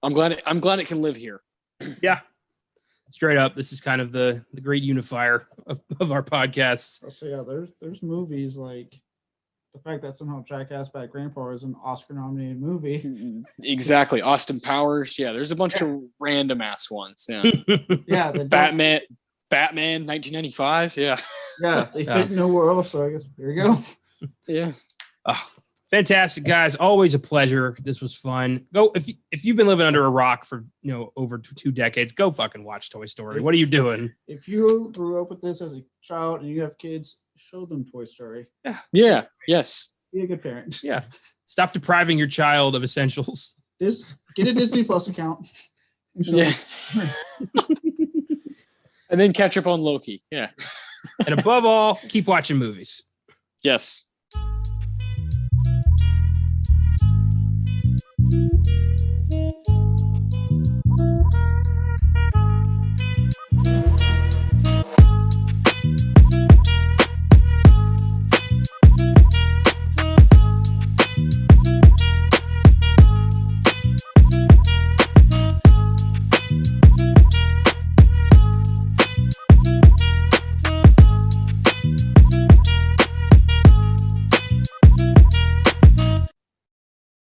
I'm glad it can live here. Yeah. Straight up, this is kind of the great unifier of our podcasts. So yeah, there's movies like the fact that somehow Jackass Bad Grandpa is an Oscar-nominated movie. Exactly. Austin Powers. Yeah, there's a bunch of random ass ones. Yeah. Yeah. Batman 1995. Yeah. Yeah, they fit nowhere else, so I guess here we go. Yeah. Oh, fantastic, guys. Always a pleasure. This was fun. Go if you've been living under a rock for over 2 decades, go fucking watch Toy Story. What are you doing? If you grew up with this as a child and you have kids, show them Toy Story. Yeah. Yeah. Yes. Be a good parent. Yeah. Stop depriving your child of essentials. Get a Disney Plus account. Yeah. And then catch up on Loki. Yeah. And above all, keep watching movies. Yes.